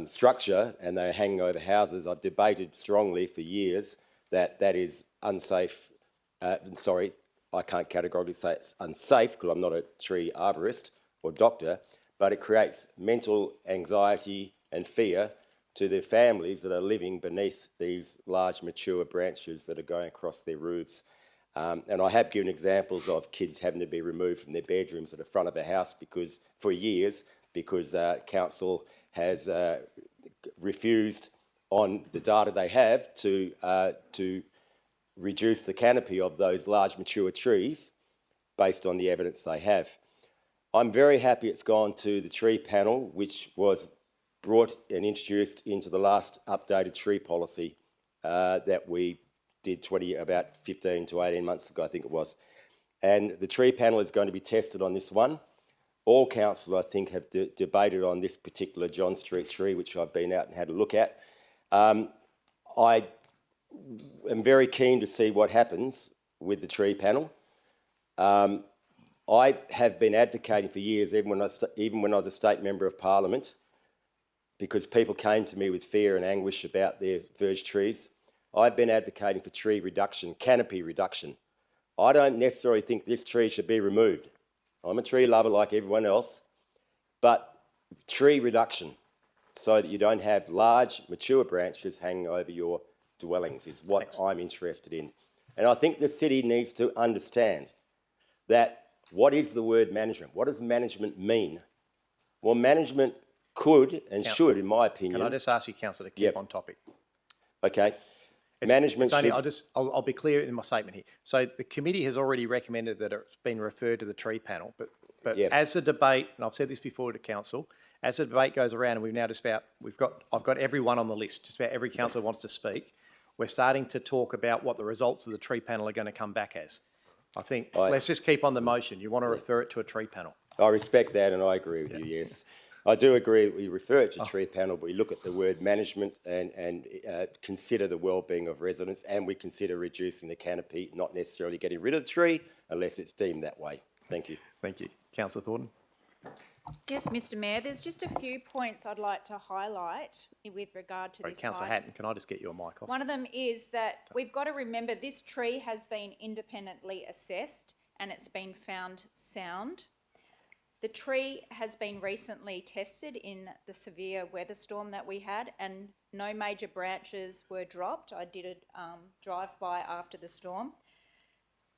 structure, and they're hanging over houses. I've debated strongly for years that that is unsafe. Sorry, I can't categorically say it's unsafe because I'm not a tree arborist or doctor, but it creates mental anxiety and fear to the families that are living beneath these large mature branches that are going across their roofs. And I have given examples of kids having to be removed from their bedrooms at the front of a house for years because council has refused on the data they have to reduce the canopy of those large mature trees based on the evidence they have. I'm very happy it's gone to the tree panel, which was brought and introduced into the last updated tree policy that we did about 15 to 18 months ago, I think it was. And the tree panel is going to be tested on this one. All councillors, I think, have debated on this particular John Street tree, which I've been out and had a look at. I am very keen to see what happens with the tree panel. I have been advocating for years, even when I was a state member of parliament, because people came to me with fear and anguish about their verge trees. I've been advocating for tree reduction, canopy reduction. I don't necessarily think this tree should be removed. I'm a tree lover like everyone else, but tree reduction so that you don't have large, mature branches hanging over your dwellings is what I'm interested in. And I think the city needs to understand that what is the word management? What does management mean? Well, management could and should, in my opinion... Can I just ask you, Councillor, to keep on topic? Okay. Management should... I'll be clear in my statement here. So the committee has already recommended that it's been referred to the tree panel, but as the debate, and I've said this before to council, as the debate goes around, and we've now I've got everyone on the list, just about every councillor wants to speak, we're starting to talk about what the results of the tree panel are going to come back as. I think let's just keep on the motion. You want to refer it to a tree panel. I respect that and I agree with you, yes. I do agree that we refer it to tree panel, but we look at the word management and consider the well-being of residents, and we consider reducing the canopy, not necessarily getting rid of the tree unless it's deemed that way. Thank you. Thank you. Councillor Thornton. Yes, Mr Mayor, there's just a few points I'd like to highlight with regard to this Councillor Hatton, can I just get your mic off? One of them is that we've got to remember this tree has been independently assessed and it's been found sound. The tree has been recently tested in the severe weather storm that we had, and no major branches were dropped. I did a drive-by after the storm.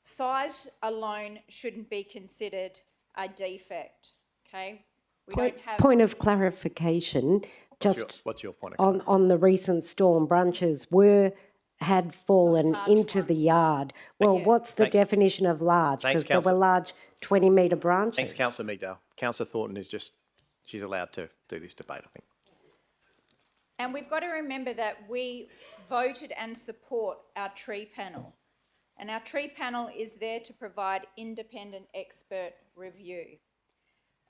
Size alone shouldn't be considered a defect, okay? We don't have... Point of clarification, just What's your point of on the recent storm, branches had fallen into the yard. Well, what's the definition of large? Thanks, Because there were Councillor. large 20-metre branches. Thanks, Councillor Migdale. Councillor Thornton is she's allowed to do this debate, I think. And we've got to remember that we voted and support our tree panel. And our tree panel is there to provide independent expert review.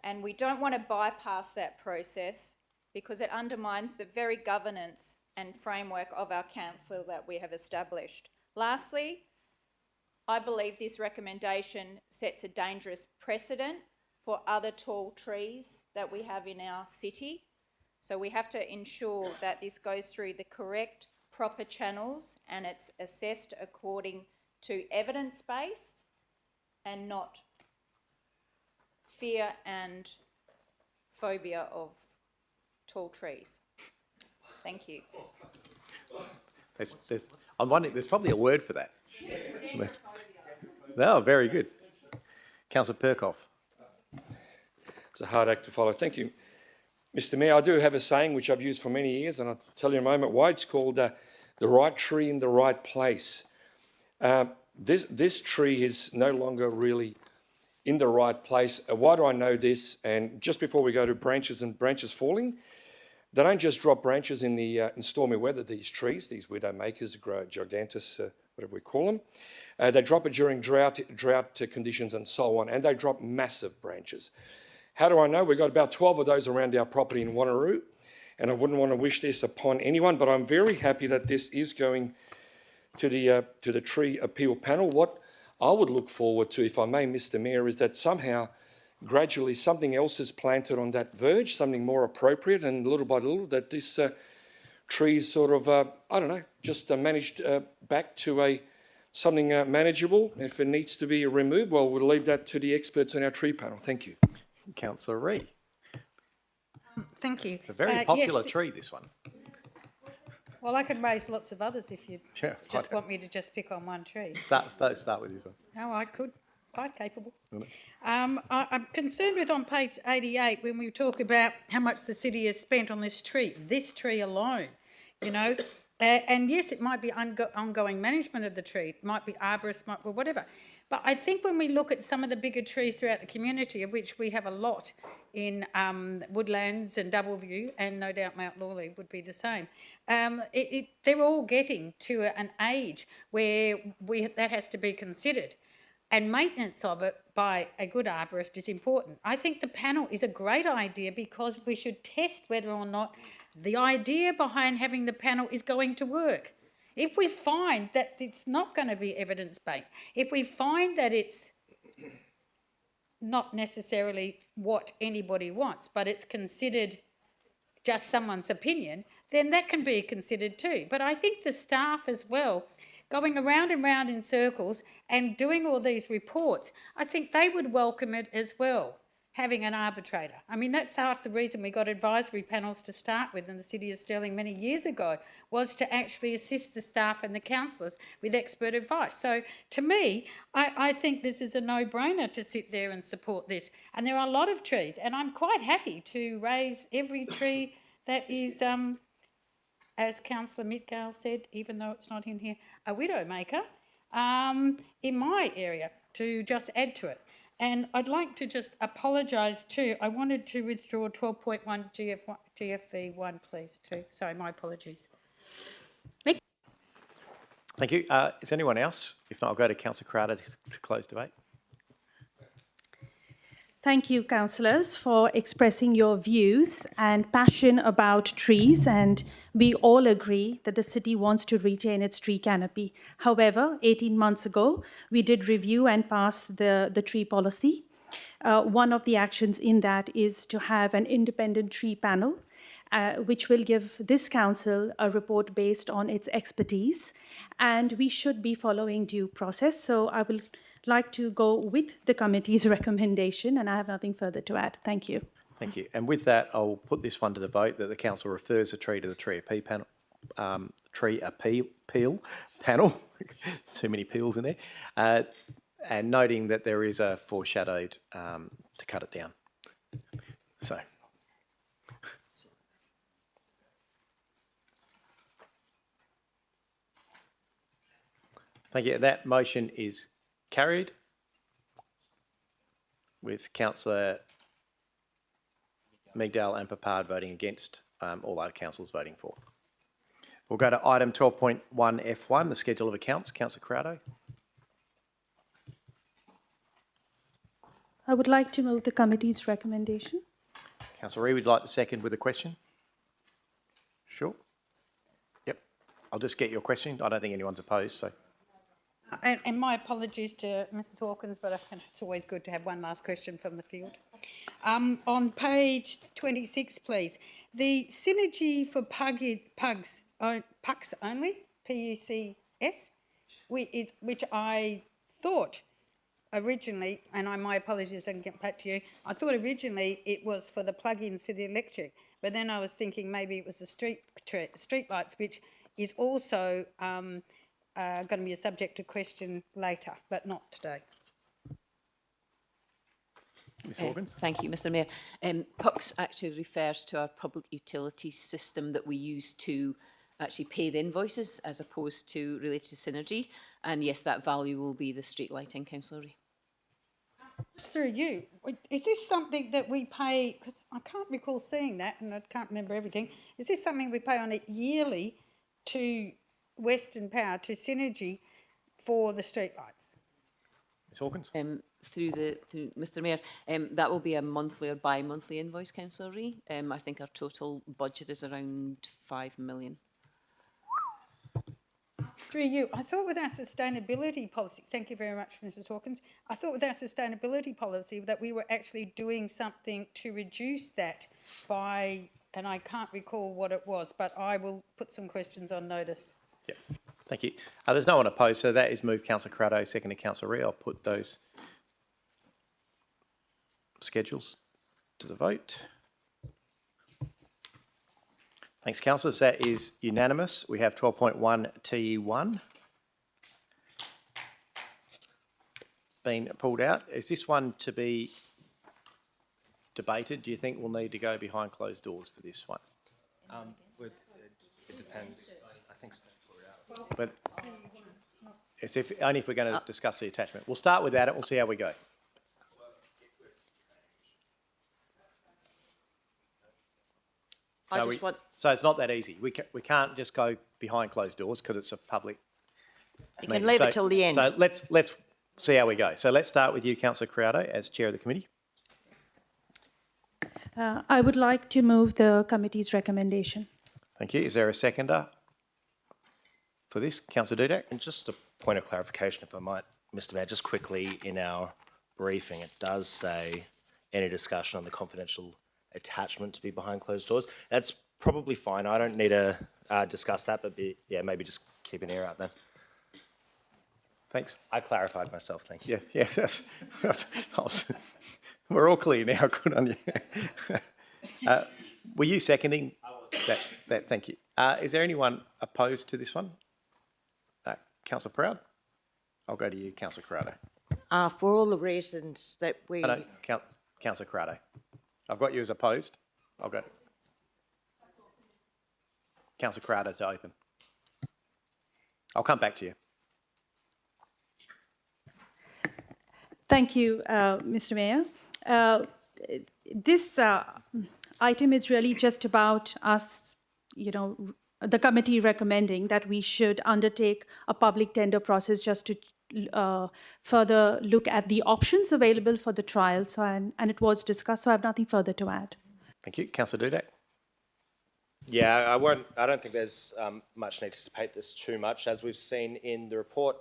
And we don't want to bypass that process because it undermines the very governance and framework of our council that we have established. Lastly, I believe this recommendation sets a dangerous precedent for other tall trees that we have in our city. So we have to ensure that this goes through the correct, proper channels and it's assessed according to evidence-based and not fear and phobia of tall trees. Thank you. I'm wondering, there's probably a word for that. No, very good. Councillor Perkoff. It's a hard act to follow. Thank you. Mr Mayor, I do have a saying which I've used for many years, and I'll tell you in a moment why. It's called the right tree in the right place. This tree is no longer really in the right place. Why do I know this? And just before we go to branches and branches falling, they don't just drop branches in stormy weather, these trees, these widowmakers, gigantus, whatever we call them. They drop it during drought conditions and so on, and they drop massive branches. How do I know? We've got about 12 of those around our property in Wanneroo, and I wouldn't want to wish this upon anyone, but I'm very happy that this is going to the tree appeal panel. What I would look forward to, if I may, Mr Mayor, is that somehow gradually something else is planted on that verge, something more appropriate, and little by little that this tree is sort of, I don't know, just managed back to something manageable. If it needs to be removed, well, we'll leave that to the experts on our tree panel. Thank you. Councillor Ree. Thank you. It's a very popular yes, tree, this one. Well, I could raise lots of others if you Yeah, just want me to just pick on one tree. Start with this one. No, I could. Quite capable. I'm concerned with on page 88 when we talk about how much the city has spent on this tree alone, you know. And yes, it might be ongoing management of the tree, it might be arborists, might be whatever. But I think when we look at some of the bigger trees throughout the community, of which we have a lot in Woodlands and Doubleview, and no doubt Mount Lawley would be the same, they're all getting to an age where that has to be considered. And maintenance of it by a good arborist is important. I think the panel is a great idea because we should test whether or not the idea behind having the panel is going to work. If we find that it's not going to be evidence-based, if we find that it's not necessarily what anybody wants, but it's considered just someone's opinion, then that can be considered too. But I think the staff as well, going around and round in circles and doing all these reports, I think they would welcome it as well, having an arbitrator. I mean, that's half the reason we got advisory panels to start with in the City of Stirling many years ago, was to actually assist the staff and the councillors with expert advice. So to me, I think this is a no-brainer to sit there and support this. And there are a lot of trees, and I'm quite happy to raise every tree that is, as Councillor Midgale said, even though it's not in here, a widowmaker in my area, to just add to it. And I'd like to just apologise too. I wanted to withdraw 12.1 GFV1, please, too. Sorry, my apologies. Thank you. Is anyone else? If not, I'll go to Councillor Crowder to close debate. Thank you, councillors, for expressing your views and passion about trees, and we all agree that the city wants to retain its tree canopy. However, 18 months ago, we did review and pass the tree policy. One of the actions in that is to have an independent tree panel, which will give this council a report based on its expertise, and we should be following due process. So I will like to go with the committee's recommendation, and I have nothing further to add. Thank you. Thank you. And with that, I'll put this one to the vote that the council refers the tree to the tree appeal panel. There's too many peels in there. And noting that there is a foreshadowed to cut it down. So. Thank you. That motion is carried with Councillor Migdal and Papard voting against, all other councillors voting for. We'll go to item 12.1 F1, the schedule of accounts. Councillor Corrado. I would like to move the committee's recommendation. Councillor Reid would like to second with a question. Sure. Yep. I'll just get your question. I don't think anyone's opposed, so. And my apologies to Mrs Hawkins, but I think it's always good to have one last question from the field. On page 26, please, the synergy for pugs only, PUCS, which I thought originally, and my apologies, I can get back to you, I thought originally it was for the plug-ins for the electric, but then I was thinking maybe it was the street lights, which is also going to be a subject to question later, but not today. Ms Hawkins. Thank you, Mr Mayor. PUCS actually refers to our public utilities system that we use to actually pay the invoices as opposed to related to synergy. And yes, that value will be the street lighting, Councillor Ray. Through you, is this something that we pay, because I can't recall seeing that and I can't remember everything, is this something we pay on it yearly to Western Power, to Synergy for the streetlights? Ms Hawkins. Through Mr Mayor, that will be a monthly or bi-monthly invoice, Councillor Ray. I think our total budget is around 5 million. Through you, I thought with our sustainability policy, thank you very much, Mrs Hawkins, I thought with our sustainability policy that we were actually doing something to reduce that by, and I can't recall what it was, but I will put some questions on notice. Yeah, thank you. There's no one opposed, so that is moved Councillor Corrado, seconded Councillor Rea. I'll put those schedules to the vote. Thanks, councillors. That is unanimous. We have 12.1 TE1 been pulled out. Is this one to be debated? Do you think we'll need to go behind closed doors for this one? It depends. I think so. But it's only if we're going to discuss the attachment. We'll start with that and we'll see how we go. So it's not that easy. We can't just go behind closed doors because it's a public You can leave it till the end. So let's see how we go. So let's start with you, Councillor Corrado, as chair of the committee. I would like to move the committee's recommendation. Thank you. Is there a seconder for this? Councillor Dudek. And just a point of clarification, if I might, Mr Mayor, just quickly, in our briefing, it does say any discussion on the confidential attachment to be behind closed doors. That's probably fine. I don't need to discuss that, but maybe just keep an ear out then. Thanks. I clarified myself, thank you. Yeah, we're all clear now. Good on you. Were you seconding that? Thank you. Is there anyone opposed to this one? Councillor Proud? I'll go to you, Councillor Corrado. For all the reasons that we... No, Councillor Corrado. I've got you as opposed. I'll go. Councillor Corrado to open. I'll come back to you. Thank you, Mr. Mayor. This item is really just about us, the committee recommending that we should undertake a public tender process just to further look at the options available for the trial. So, and it was discussed, so I have nothing further to add. Thank you. Councillor Dudek. Yeah, I don't think there's much need to debate this too much. As we've seen in the report,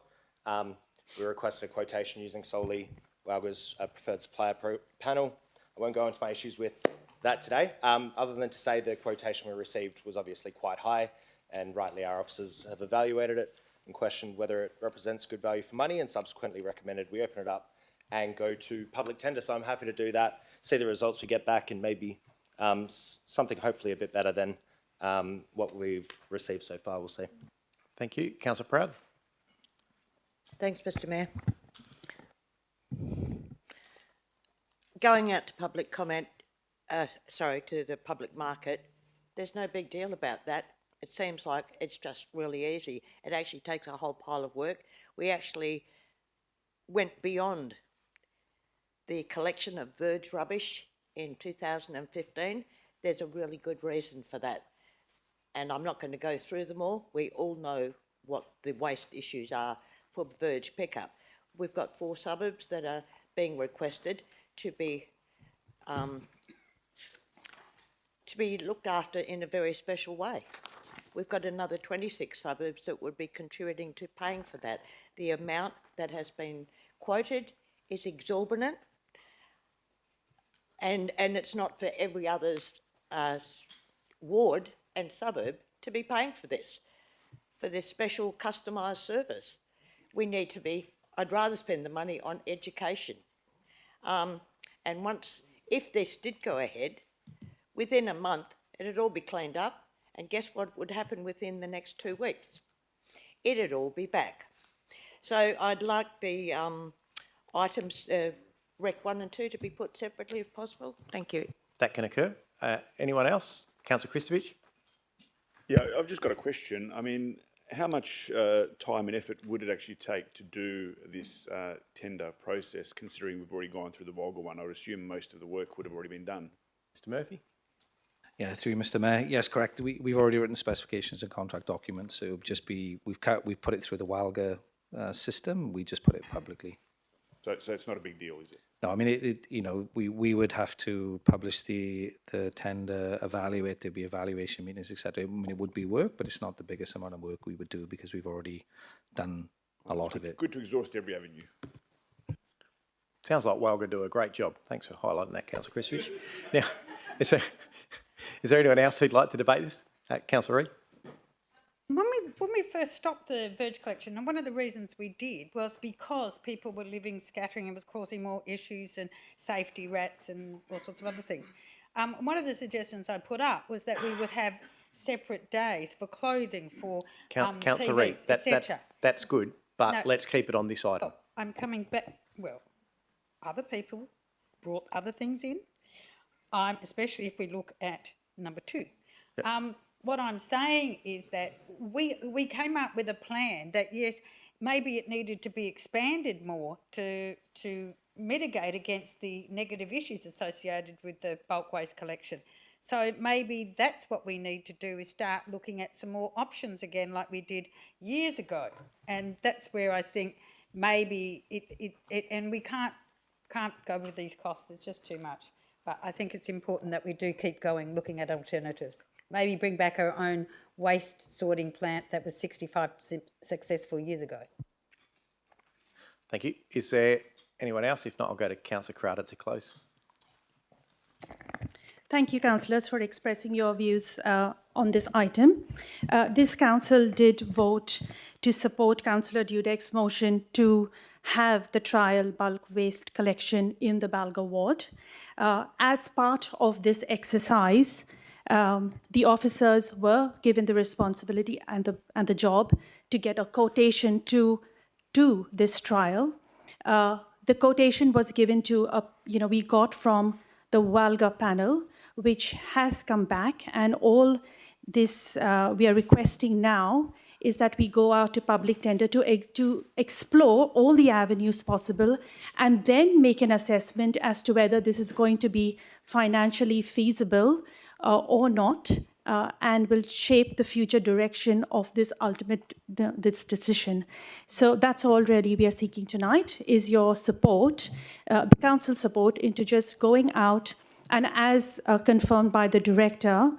we requested a quotation using solely Wagga's preferred supplier panel. I won't go into my issues with that today, other than to say the quotation we received was obviously quite high, and rightly our officers have evaluated it, and questioned whether it represents good value for money, and subsequently recommended we open it up and go to public tender. So I'm happy to do that, see the results we get back, and maybe something hopefully a bit better than what we've received so far. We'll see. Thank you. Councillor Proud. Thanks, Mr. Mayor. Going out to public comment, to the public market, there's no big deal about that. It seems like it's just really easy. It actually takes a whole pile of work. We actually went beyond the collection of Verge rubbish in 2015. There's a really good reason for that. And I'm not going to go through them all. We all know what the waste issues are for Verge pickup. We've got 4 suburbs that are being requested to be looked after in a very special way. We've got another 26 suburbs that would be contributing to paying for that. The amount that has been quoted is exorbitant, and it's not for every other's ward and suburb to be paying for this special customised service. We need to be, I'd rather spend the money on education. And if this did go ahead, within a month, it'd all be cleaned up, and guess what would happen within the next 2 weeks? It'd all be back. So I'd like the items, Rec 1 and 2, to be put separately if possible. Thank you. That can occur. Anyone else? Councillor Christovich. Yeah, I've just got a question. I mean, how much time and effort would it actually take to do this tender process, considering we've already gone through the Volga one? I would assume most of the work would have already been done. Mr. Murphy. Yeah, through Mr. Mayor. Yes, correct. We've already written specifications and contract documents. So it would just be, we've put it through the WALGA system. We just put it publicly. So it's not a big deal, is it? No, I mean, we would have to publish the tender, evaluate, there'd be evaluation meetings, etc. I mean, it would be work, but it's not the biggest amount of work we would do because we've already done a lot of it. Good to exhaust every avenue. Sounds like Walga do a great job. Thanks for highlighting that, Councillor Christovich. Now, is there anyone else who'd like to debate this? Councillor Reid. When we first stopped the Verge collection, and one of the reasons we did was because people were living scattering and was causing more issues and safety rats and all sorts of other things. One of the suggestions I put up was that we would have separate days for clothing, for Councillor Reid, that's good, but No. let's keep it on this item. I'm coming back. Well, other people brought other things in, especially if we look at number 2. Yep. What I'm saying is that we came up with a plan that, yes, maybe it needed to be expanded more to mitigate against the negative issues associated with the bulk waste collection. So maybe that's what we need to do, is start looking at some more options again like we did years ago. And that's where I think maybe and we can't go with these costs, it's just too much. But I think it's important that we do keep going, looking at alternatives. Maybe bring back our own waste sorting plant that was 65% successful years ago. Thank you. Is there anyone else? If not, I'll go to Councillor Crowder to close. Thank you, councillors, for expressing your views on this item. This council did vote to support Councillor Dudek's motion to have the trial bulk waste collection in the Balga ward. As part of this exercise, the officers were given the responsibility and the job to get a quotation to do this trial. The quotation was given to we got from the WALGA panel, which has come back, and all this we are requesting now is that we go out to public tender to explore all the avenues possible and then make an assessment as to whether this is going to be financially feasible or not, and will shape the future direction of this this decision. So that's all really we are seeking tonight, is your support, the council support, into just going out and, as confirmed by the director,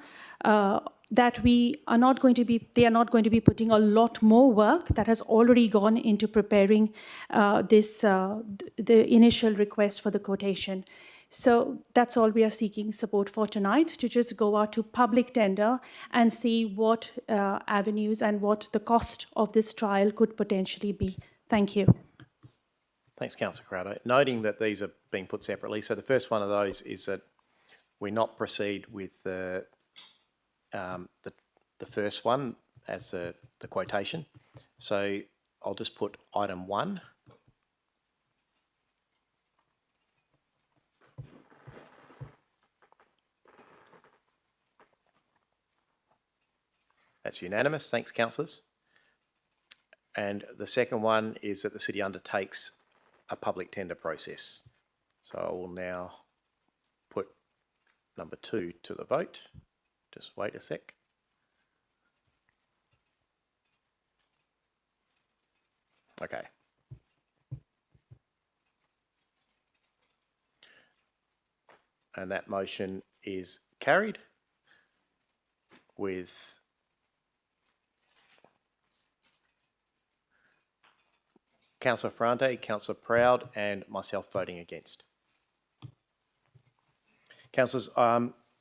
that they are not going to be putting a lot more work that has already gone into preparing the initial request for the quotation. So that's all we are seeking support for tonight, to just go out to public tender and see what avenues and what the cost of this trial could potentially be. Thank you. Thanks, Councillor Crowder. Noting that these are being put separately, so the first one of those is that we not proceed with the first one as the quotation. So I'll just put item 1. That's unanimous. Thanks, councillors. And the second one is that the city undertakes a public tender process. So I will now put number 2 to the vote. Just wait a sec. Okay. And that motion is carried with Councillor Ferrante, Councillor Proud and myself voting against. Councillors,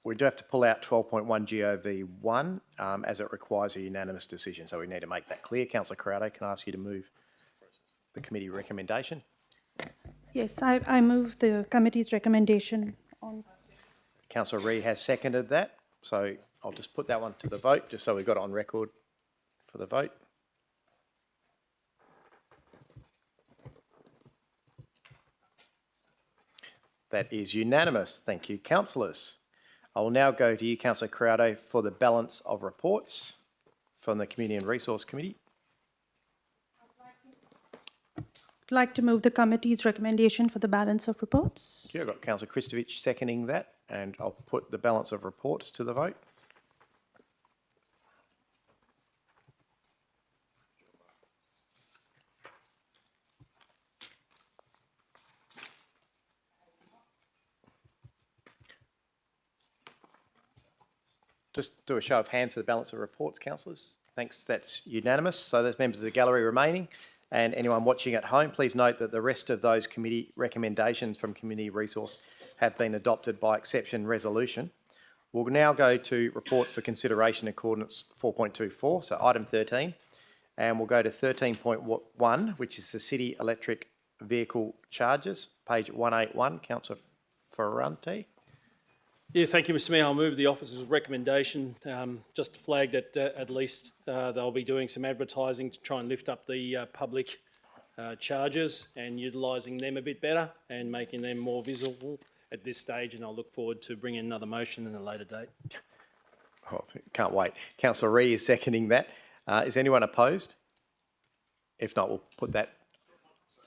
we do have to pull out 12.1 GOV1 as it requires a unanimous decision, so we need to make that clear. Councillor Corrado, can I ask you to move the committee recommendation? Yes, I move the committee's recommendation on. Councillor Ree has seconded that, so I'll just put that one to the vote, just so we've got it on record for the vote. That is unanimous. Thank you, councillors. I will now go to you, Councillor Crowdo, for the balance of reports from the Community and Resource Committee. I'd like to move the committee's recommendation for the balance of reports. I've got Councillor Kristovich seconding that, and I'll put the balance of reports to the vote. Just do a show of hands for the balance of reports, councillors. Thanks, that's unanimous. So there's members of the gallery remaining. And anyone watching at home, please note that the rest of those committee recommendations from Community Resource have been adopted by exception resolution. We'll now go to reports for consideration in accordance 4.24, so item 13. And we'll go to 13.1, which is the City Electric Vehicle Charges, page 181, Councillor Ferrante. Yeah, thank you, Mr Mayor. I'll move the officer's recommendation, just to flag that at least they'll be doing some advertising to try and lift up the public charges and utilising them a bit better and making them more visible at this stage, and I'll look forward to bringing another motion at a later date. Oh, can't wait. Councillor Ree is seconding that. Is anyone opposed? If not, we'll put that.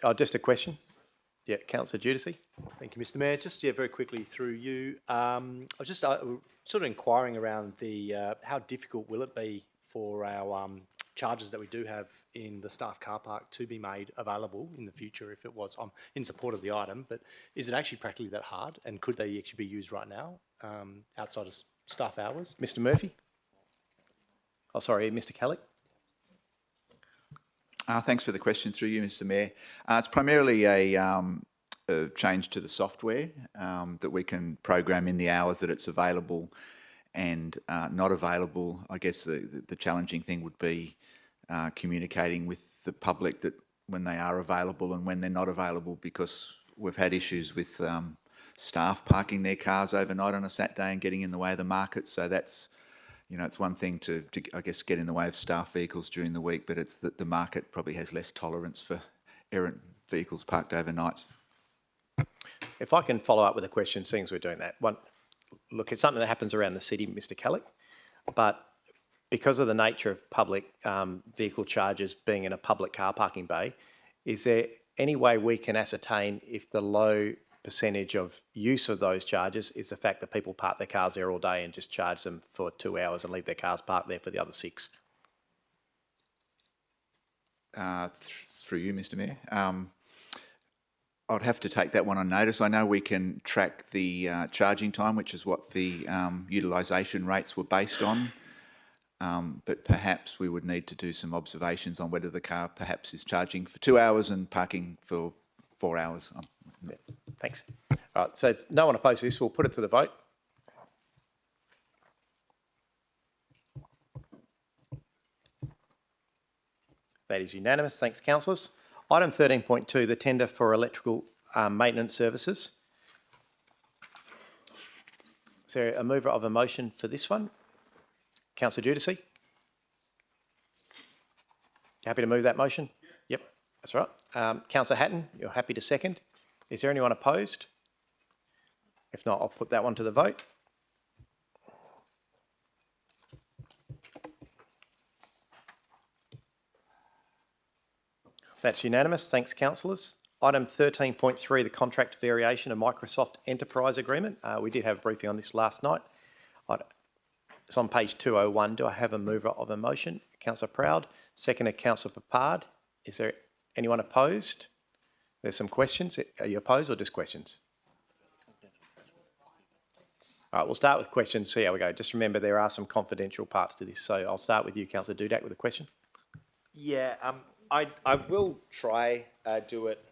Oh, just a question. Yeah, Councillor Giudice. Thank you, Mr Mayor. Just very quickly through you, I was just sort of inquiring around the how difficult will it be for our charges that we do have in the staff car park to be made available in the future if it was in support of the item, but is it actually practically that hard, and could they actually be used right now outside of staff hours? Mr Murphy? Oh, sorry, Mr Kelly. Thanks for the question through you, Mr Mayor. It's primarily a change to the software that we can program in the hours that it's available and not available. I guess the challenging thing would be communicating with the public that when they are available and when they're not available, because we've had issues with staff parking their cars overnight on a Saturday and getting in the way of the market. So that's, you know, it's one thing to I guess, get in the way of staff vehicles during the week, but it's that the market probably has less tolerance for errant vehicles parked overnights. If I can follow up with a question, seeing as we're doing that. One, look, it's something that happens around the city, Mr Kellick, but because of the nature of public vehicle charges being in a public car parking bay, is there any way we can ascertain if the low percentage of use of those charges is the fact that people park their cars there all day and just charge them for 2 hours and leave their cars parked there for the other 6? Through you, Mr Mayor. I'd have to take that one on notice. I know we can track the charging time, which is what the utilisation rates were based on, but perhaps we would need to do some observations on whether the car perhaps is charging for 2 hours and parking for 4 hours. Yeah, thanks. All right, so it's no one opposed to this. We'll put it to the vote. That is unanimous. Thanks, councillors. Item 13.2, the tender for electrical maintenance services. Is there a mover of a motion for this one? Councillor Giudice? Happy to move that motion? Yep, that's right. Councillor Hatton, you're happy to second. Is there anyone opposed? If not, I'll put that one to the vote. That's unanimous. Thanks, councillors. Item 13.3, the contract variation of Microsoft Enterprise Agreement. We did have a briefing on this last night. It's on page 201. Do I have a mover of a motion? Councillor Proud. Seconded, Councillor Papard. Is there anyone opposed? There's some questions. Are you opposed or just questions? All right, we'll start with questions, see how we go. Just remember there are some confidential parts to this. So I'll start with you, Councillor Dudak, with a question. Yeah, I will try do it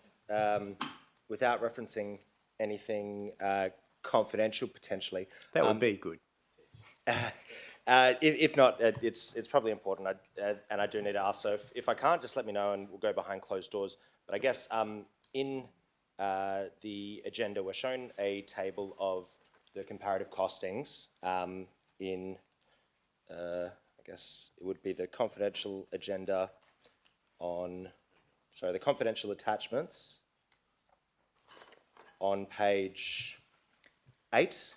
without referencing anything confidential potentially. That would be good. If not, it's probably important, and I do need to ask. So if I can't, just let me know, and we'll go behind closed doors. But I guess in the agenda, we're shown a table of the comparative costings in, I guess it would be the confidential agenda on, sorry, the confidential attachments on page 8.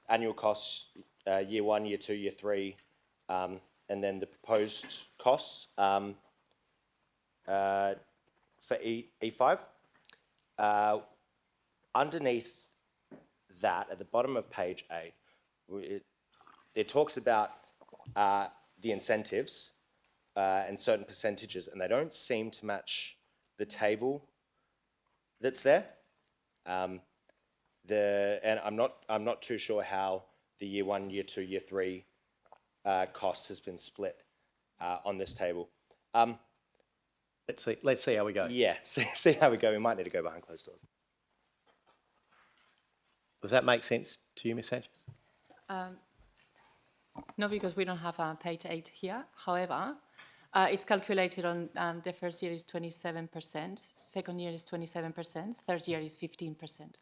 Annual costs, year 1, year 2, year 3, and then the proposed costs for E5. Underneath that, at the bottom of page 8, it talks about the incentives and certain percentages, and they don't seem to match the table that's there. And I'm not too sure how the year 1, year 2, year 3 cost has been split on this table. Let's see how we go. Yeah, see how we go. We might need to go behind closed doors. Does that make sense to you, Ms. Sanchez? No, because we don't have page 8 here. However, it's calculated on the first year is 27%, second year is 27%, third year is 15%.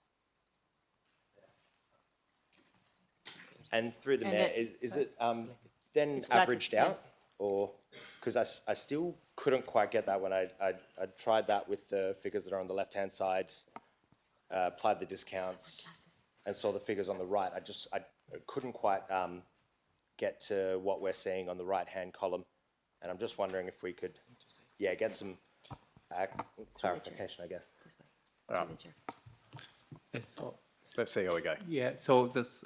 And through the mayor, is it then averaged out? Yes. Or, because I still couldn't quite get that when I tried that with the figures that are on the left-hand side, applied the discounts, and saw the figures on the right. I couldn't quite get to what we're seeing on the right-hand column. And I'm just wondering if we could, get some clarification, I guess. So let's see how we go. Yeah, so this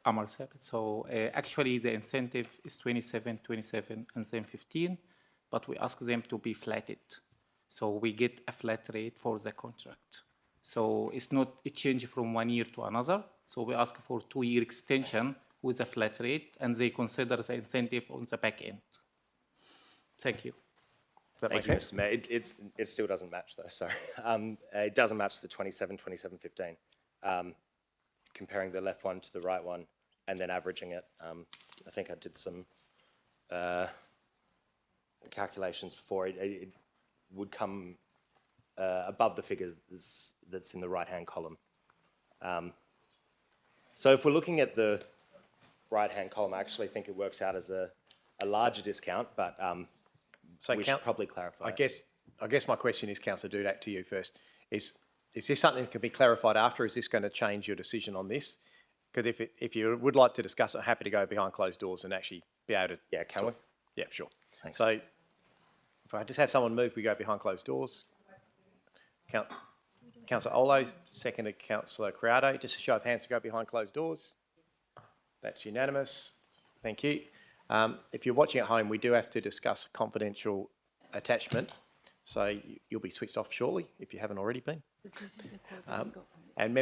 Amal Sabit. So actually the incentive is 27, 27, and then 15, but we ask them to be flatted. So we get a flat rate for the contract. So it's not a change from 1 year to another. So we ask for 2-year extension with a flat rate, and they consider the incentive on the back end. Thank you. Thank you, Mr. Mayor. It still doesn't match though, sorry. It doesn't match the 27, 27, 15. Comparing the left one to the right one and then averaging it. I think I did some calculations before. It would come above the figures that's in the right-hand column. So if we're looking at the right-hand column, I actually think it works out as a larger discount, but we should probably clarify. I guess my question is, Councillor Dudak, to you first. Is this something that can be clarified after? Is this going to change your decision on this? Because if you would like to discuss it, I'm happy to go behind closed doors and actually be able to... Yeah, can we? Yeah, sure. Thanks. So if I just have someone move, we go behind closed doors. Councillor Olo, seconded Councillor Criado. Just a show of hands to go behind closed doors. That's unanimous. Thank you. If you're watching at home, we do have to discuss confidential attachment. So you'll be switched off shortly if you haven't already been. And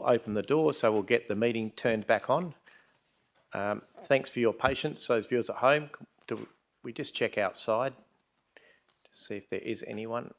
open the door, so we'll get the meeting turned back on. Thanks for your patience, those viewers at home. Do we just check outside to see if there is anyone?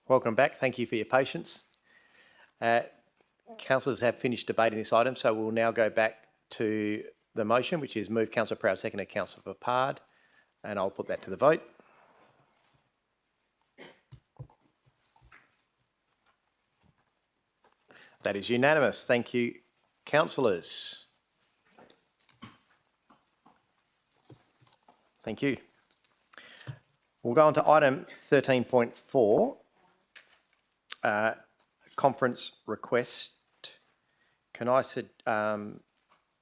Welcome back. Thank you for your patience. Councillors have finished debating this item, so we'll now go back to the motion, which is moved Councillor Proud, seconded Councillor Papard, and I'll put that to the vote. That is unanimous. Thank you, councillors. Thank you. We'll go on to item 13.4. Conference request. Can I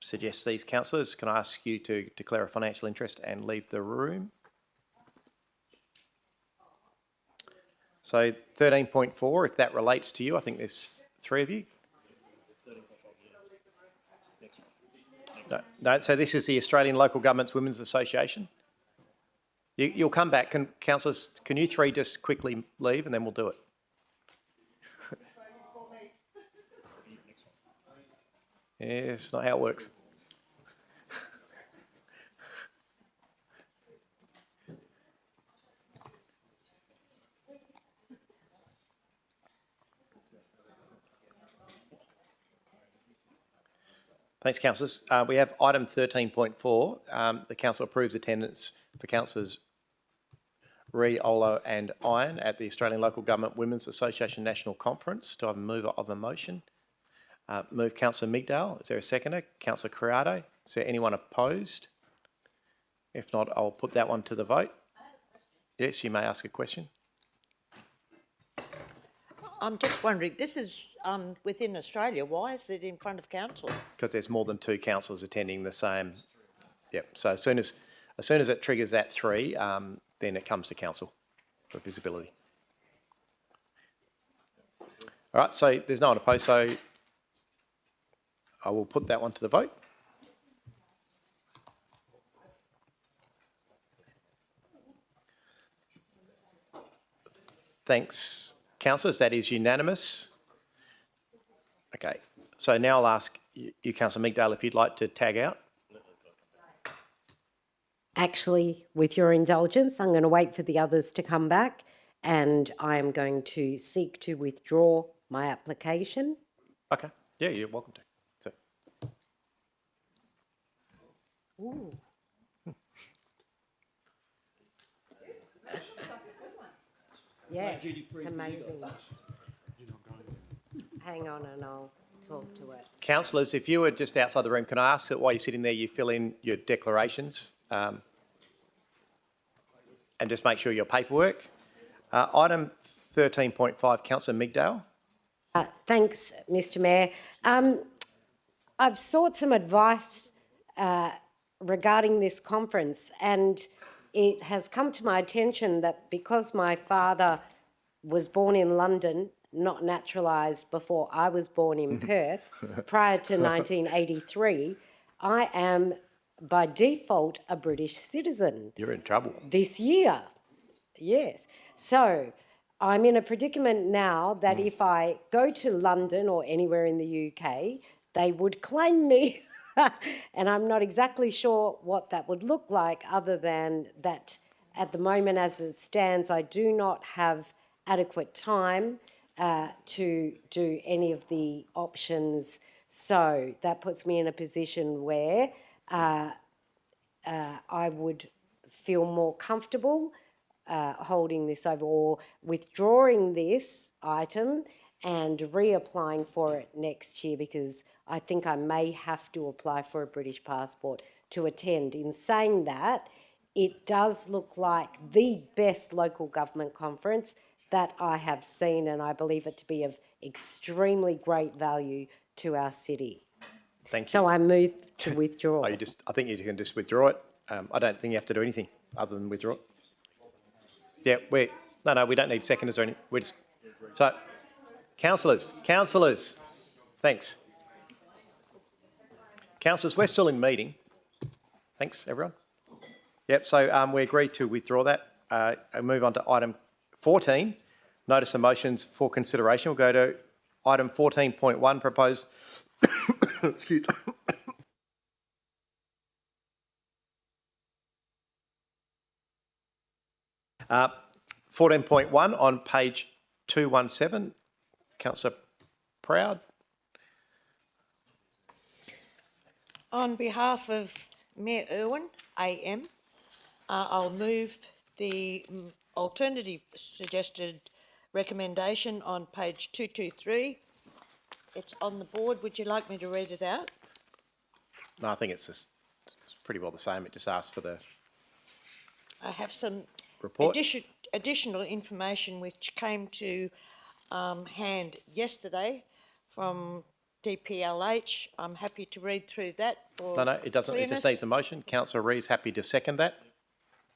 suggest these councillors? Can I ask you to declare a financial interest and leave the room? So 13.4, if that relates to you, I think there's 3 of you. No, so this is the Australian Local Governments Women's Association. You'll come back. Councillors, can you 3 just quickly leave and then we'll do it? Yeah, it's not how it works. Thanks, councillors. We have item 13.4. The council approves attendance for councillors Ree, Olo and Iron at the Australian Local Government Women's Association National Conference. Do I have a mover of the motion? Move Councillor Migdale. Is there a seconder? Councillor Criado. Is there anyone opposed? If not, I'll put that one to the vote. Yes, you may ask a question. I'm just wondering, this is within Australia. Why is it in front of council? Because there's more than 2 councillors attending the same. Yep. So as soon as it triggers that 3, then it comes to council for visibility. All right. So there's no one opposed. So I will put that one to the vote. Thanks, councillors. That is unanimous. Okay. So now I'll ask you, Councillor Migdale, if you'd like to tag out. Actually, with your indulgence, I'm going to wait for the others to come back and I am going to seek to withdraw my application. Okay. Yeah, you're welcome to. So. Ooh. Yeah, it's amazing. Hang on and I'll talk to it. Councillors, if you were just outside the room, can I ask that while you're sitting there you fill in your declarations and just make sure your paperwork. Item 13.5, Councillor Migdale. Thanks, Mr Mayor. I've sought some advice regarding this conference and it has come to my attention that because my father was born in London, not naturalised before I was born in Perth, prior to 1983, I am by default a British citizen. You're in trouble. This year, yes. So I'm in a predicament now that if I go to London or anywhere in the UK, they would claim me. And I'm not exactly sure what that would look like other than that at the moment as it stands, I do not have adequate time to do any of the options. So that puts me in a position where I would feel more comfortable holding this over or withdrawing this item and reapplying for it next year, because I think I may have to apply for a British passport to attend. In saying that, it does look like the best local government conference that I have seen, and I believe it to be of extremely great value to our city. Thank you. So I move to withdraw. I think you can just withdraw it. I don't think you have to do anything other than withdraw it. Yeah, no, we don't need seconders or anything. So, councillors, thanks. Councillors, we're still in meeting. Thanks, everyone. Yep, so we agreed to withdraw that. I'll move on to item 14, notice of motions for consideration. We'll go to item 14.1, proposed, excuse 14.1 on page 217. Councillor Proud. On behalf of Mayor Irwin, AM, I'll move the alternative suggested recommendation on page 223. It's on the board. Would you like me to read it out? No, I think it's pretty well the same. It just asks for the I have some report. additional information which came to hand yesterday from DPLH. I'm happy to read through that. For No, it doesn't. It just clearness. needs a motion. Councillor Rees happy to second that.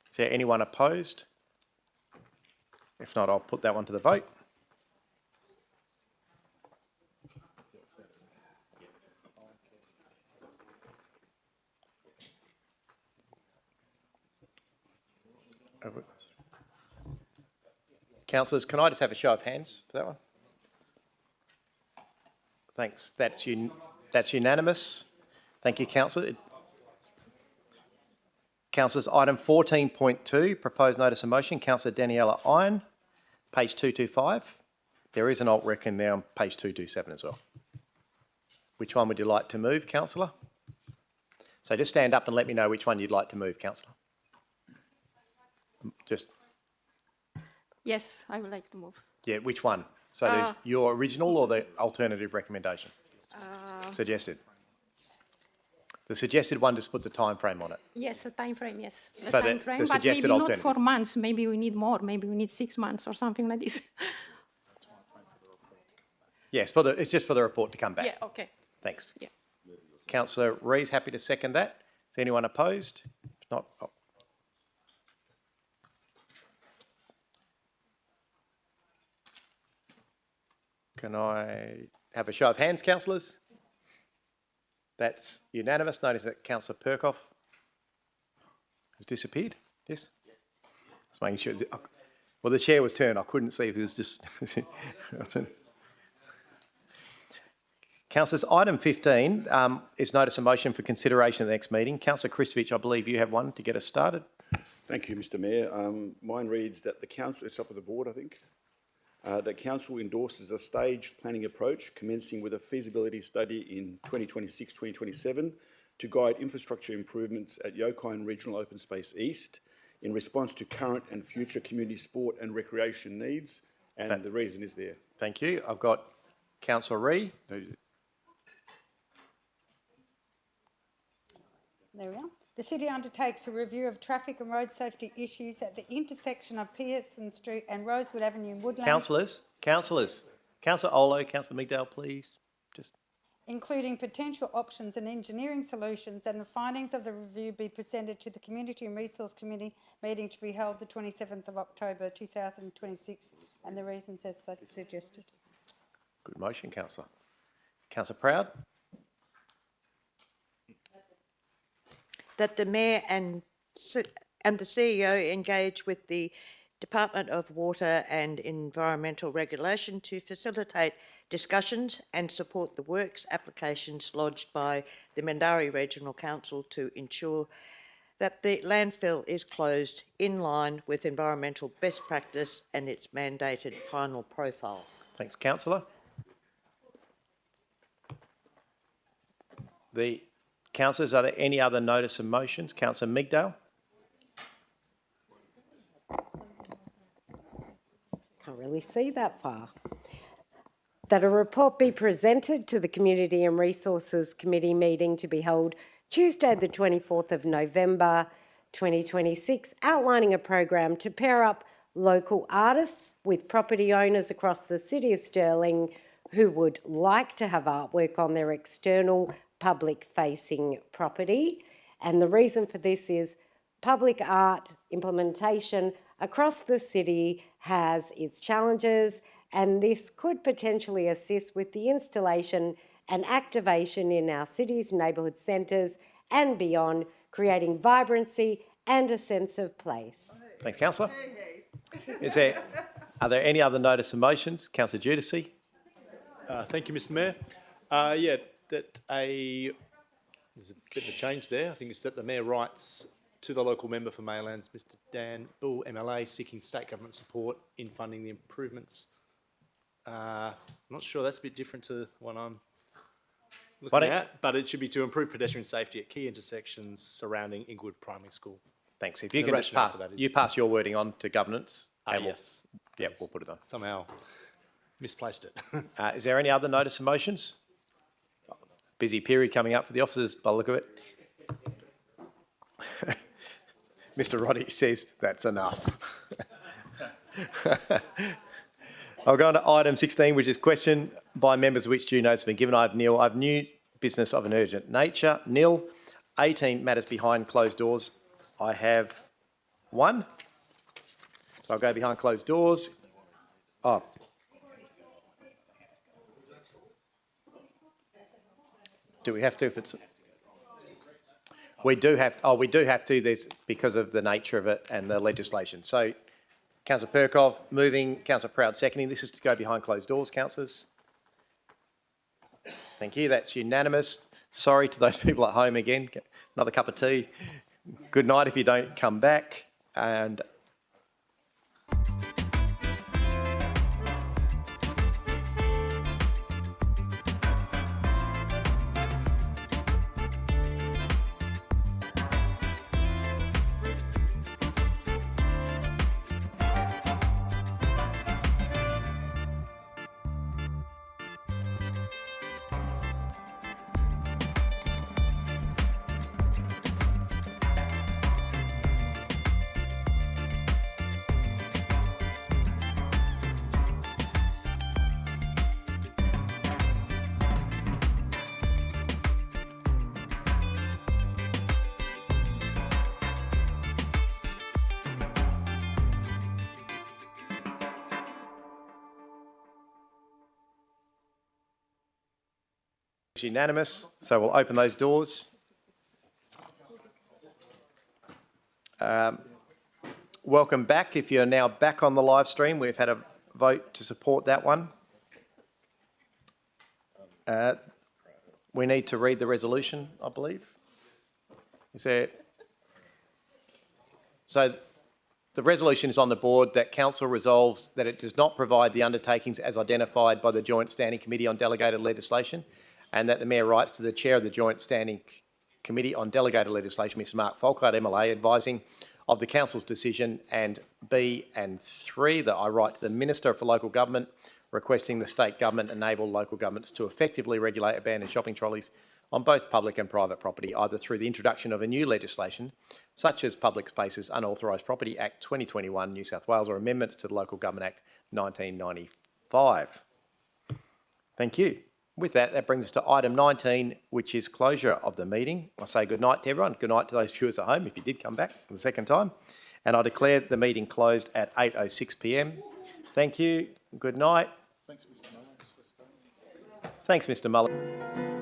Is there anyone opposed? If not, I'll put that one to the vote. Councillors, can I just have a show of hands for that one? Thanks. That's unanimous. Thank you, councillor. Councillors, item 14.2, proposed notice of motion. Councillor Daniela Iron, page 225. There is an alt rec in there on page 227 as well. Which one would you like to move, councillor? So just stand up and let me know which one you'd like to move, councillor. Just, Yes, I would like to move. yeah, which one? So there's your original or the alternative recommendation? Suggested. The suggested one just puts a time frame on it. Yes, a time frame, yes. So the time frame, but suggested maybe alternative. not 4 months, maybe we need more, maybe we need 6 months or something like this. Yes, it's just for the report to come back. Yeah, okay. Thanks. Yeah. Councillor Rees, happy to second that. Is anyone opposed? If not, can I have a show of hands, councillors? That's unanimous. Notice that Councillor Perkoff has disappeared. Yes? Just making sure. Well, the chair was turned. I couldn't see if he was just. Councillors, item 15 is notice of motion for consideration at the next meeting. Councillor Kristovich, I believe you have one to get us started. Thank you, Mr Mayor. Mine reads that the council, it's up to the board, I think, that council endorses a staged planning approach commencing with a feasibility study in 2026-2027 to guide infrastructure improvements at Yokine Regional Open Space East in response to current and future community sport and recreation needs, and the reason is there. Thank you. I've got Councillor Ree. There we are. The city undertakes a review of traffic and road safety issues at the intersection of Pearson Street and Rosewood Avenue in Woodland. Councillor Olo, Councillor Migdale, please. Just including potential options and engineering solutions, and the findings of the review be presented to the Community and Resource Committee meeting to be held the 27th of October 2026, and the reasons as suggested. good motion, councillor. Councillor Proud. That the Mayor and the CEO engage with the Department of Water and Environmental Regulation to facilitate discussions and support the works applications lodged by the Mindarie Regional Council to ensure that the landfill is closed in line with environmental best practice and its mandated final profile. Thanks, councillor. The councillors, are there any other notice of motions? Councillor Migdale. we see that far? That a report be presented to the Community and Resources Committee meeting to be held Tuesday the 24th of November 2026, outlining a program to pair up local artists with property owners across the City of Stirling who would like to have artwork on their external public-facing property. And the reason for this is public art implementation across the city has its challenges, and this could potentially assist with the installation and activation in our city's neighbourhood centres and beyond, creating vibrancy and a sense of place. Thanks, councillor. Are there any other notice of motions? Councillor Giudice. Thank you, Mr Mayor. There's a bit of a change there. I think it's that the Mayor writes to the local member for Maylands, Mr Dan Bull, MLA, seeking state government support in funding the improvements. I'm not sure, that's a bit different to what I'm looking at, but it should be to improve pedestrian safety at key intersections surrounding Inglewood Primary School. Thanks. If you can just pass your wording on to governance. Yes. Yep, we'll put it on. Somehow misplaced it. Is there any other notice of motions? Busy period coming up for the officers by the look of it. Mr Roddy says that's enough. I'll go on to item 16, which is question by members which due notice has been given. I have nil. I have new business of an urgent nature. Nil. 18 matters behind closed doors. I have one. So I'll go behind closed doors. Oh. Do we have to if it's... We do have to, there's, because of the nature of it and the legislation. So, Councillor Perkov moving, Councillor Proud seconding. This is to go behind closed doors, councillors. Thank you, that's unanimous. Sorry to those people at home again. Get another cup of tea. Good night if you don't come back. And it's unanimous, so we'll open those doors. Welcome back. If you're now back on the live stream, we've had a vote to support that one. We need to read the resolution, I believe. Is there... So the resolution is on the board that Council resolves that it does not provide the undertakings as identified by the Joint Standing Committee on Delegated Legislation, and that the Mayor writes to the Chair of the Joint Standing Committee on Delegated Legislation, Mr Mark Folkard, MLA, advising of the Council's decision, and B and 3, that I write to the Minister for Local Government requesting the state government enable local governments to effectively regulate abandoned shopping trolleys on both public and private property, either through the introduction of a new legislation, such as Public Spaces Unauthorised Property Act 2021, New South Wales, or amendments to the Local Government Act 1995. Thank you. With that, that brings us to item 19, which is closure of the meeting. I say good night to everyone. Good night to those viewers at home, if you did come back for the second time. And I declare the meeting closed at 8:06 p.m. Thank you. Good night. Thanks, Mr. Mullins. Thanks, Mr. Mullins.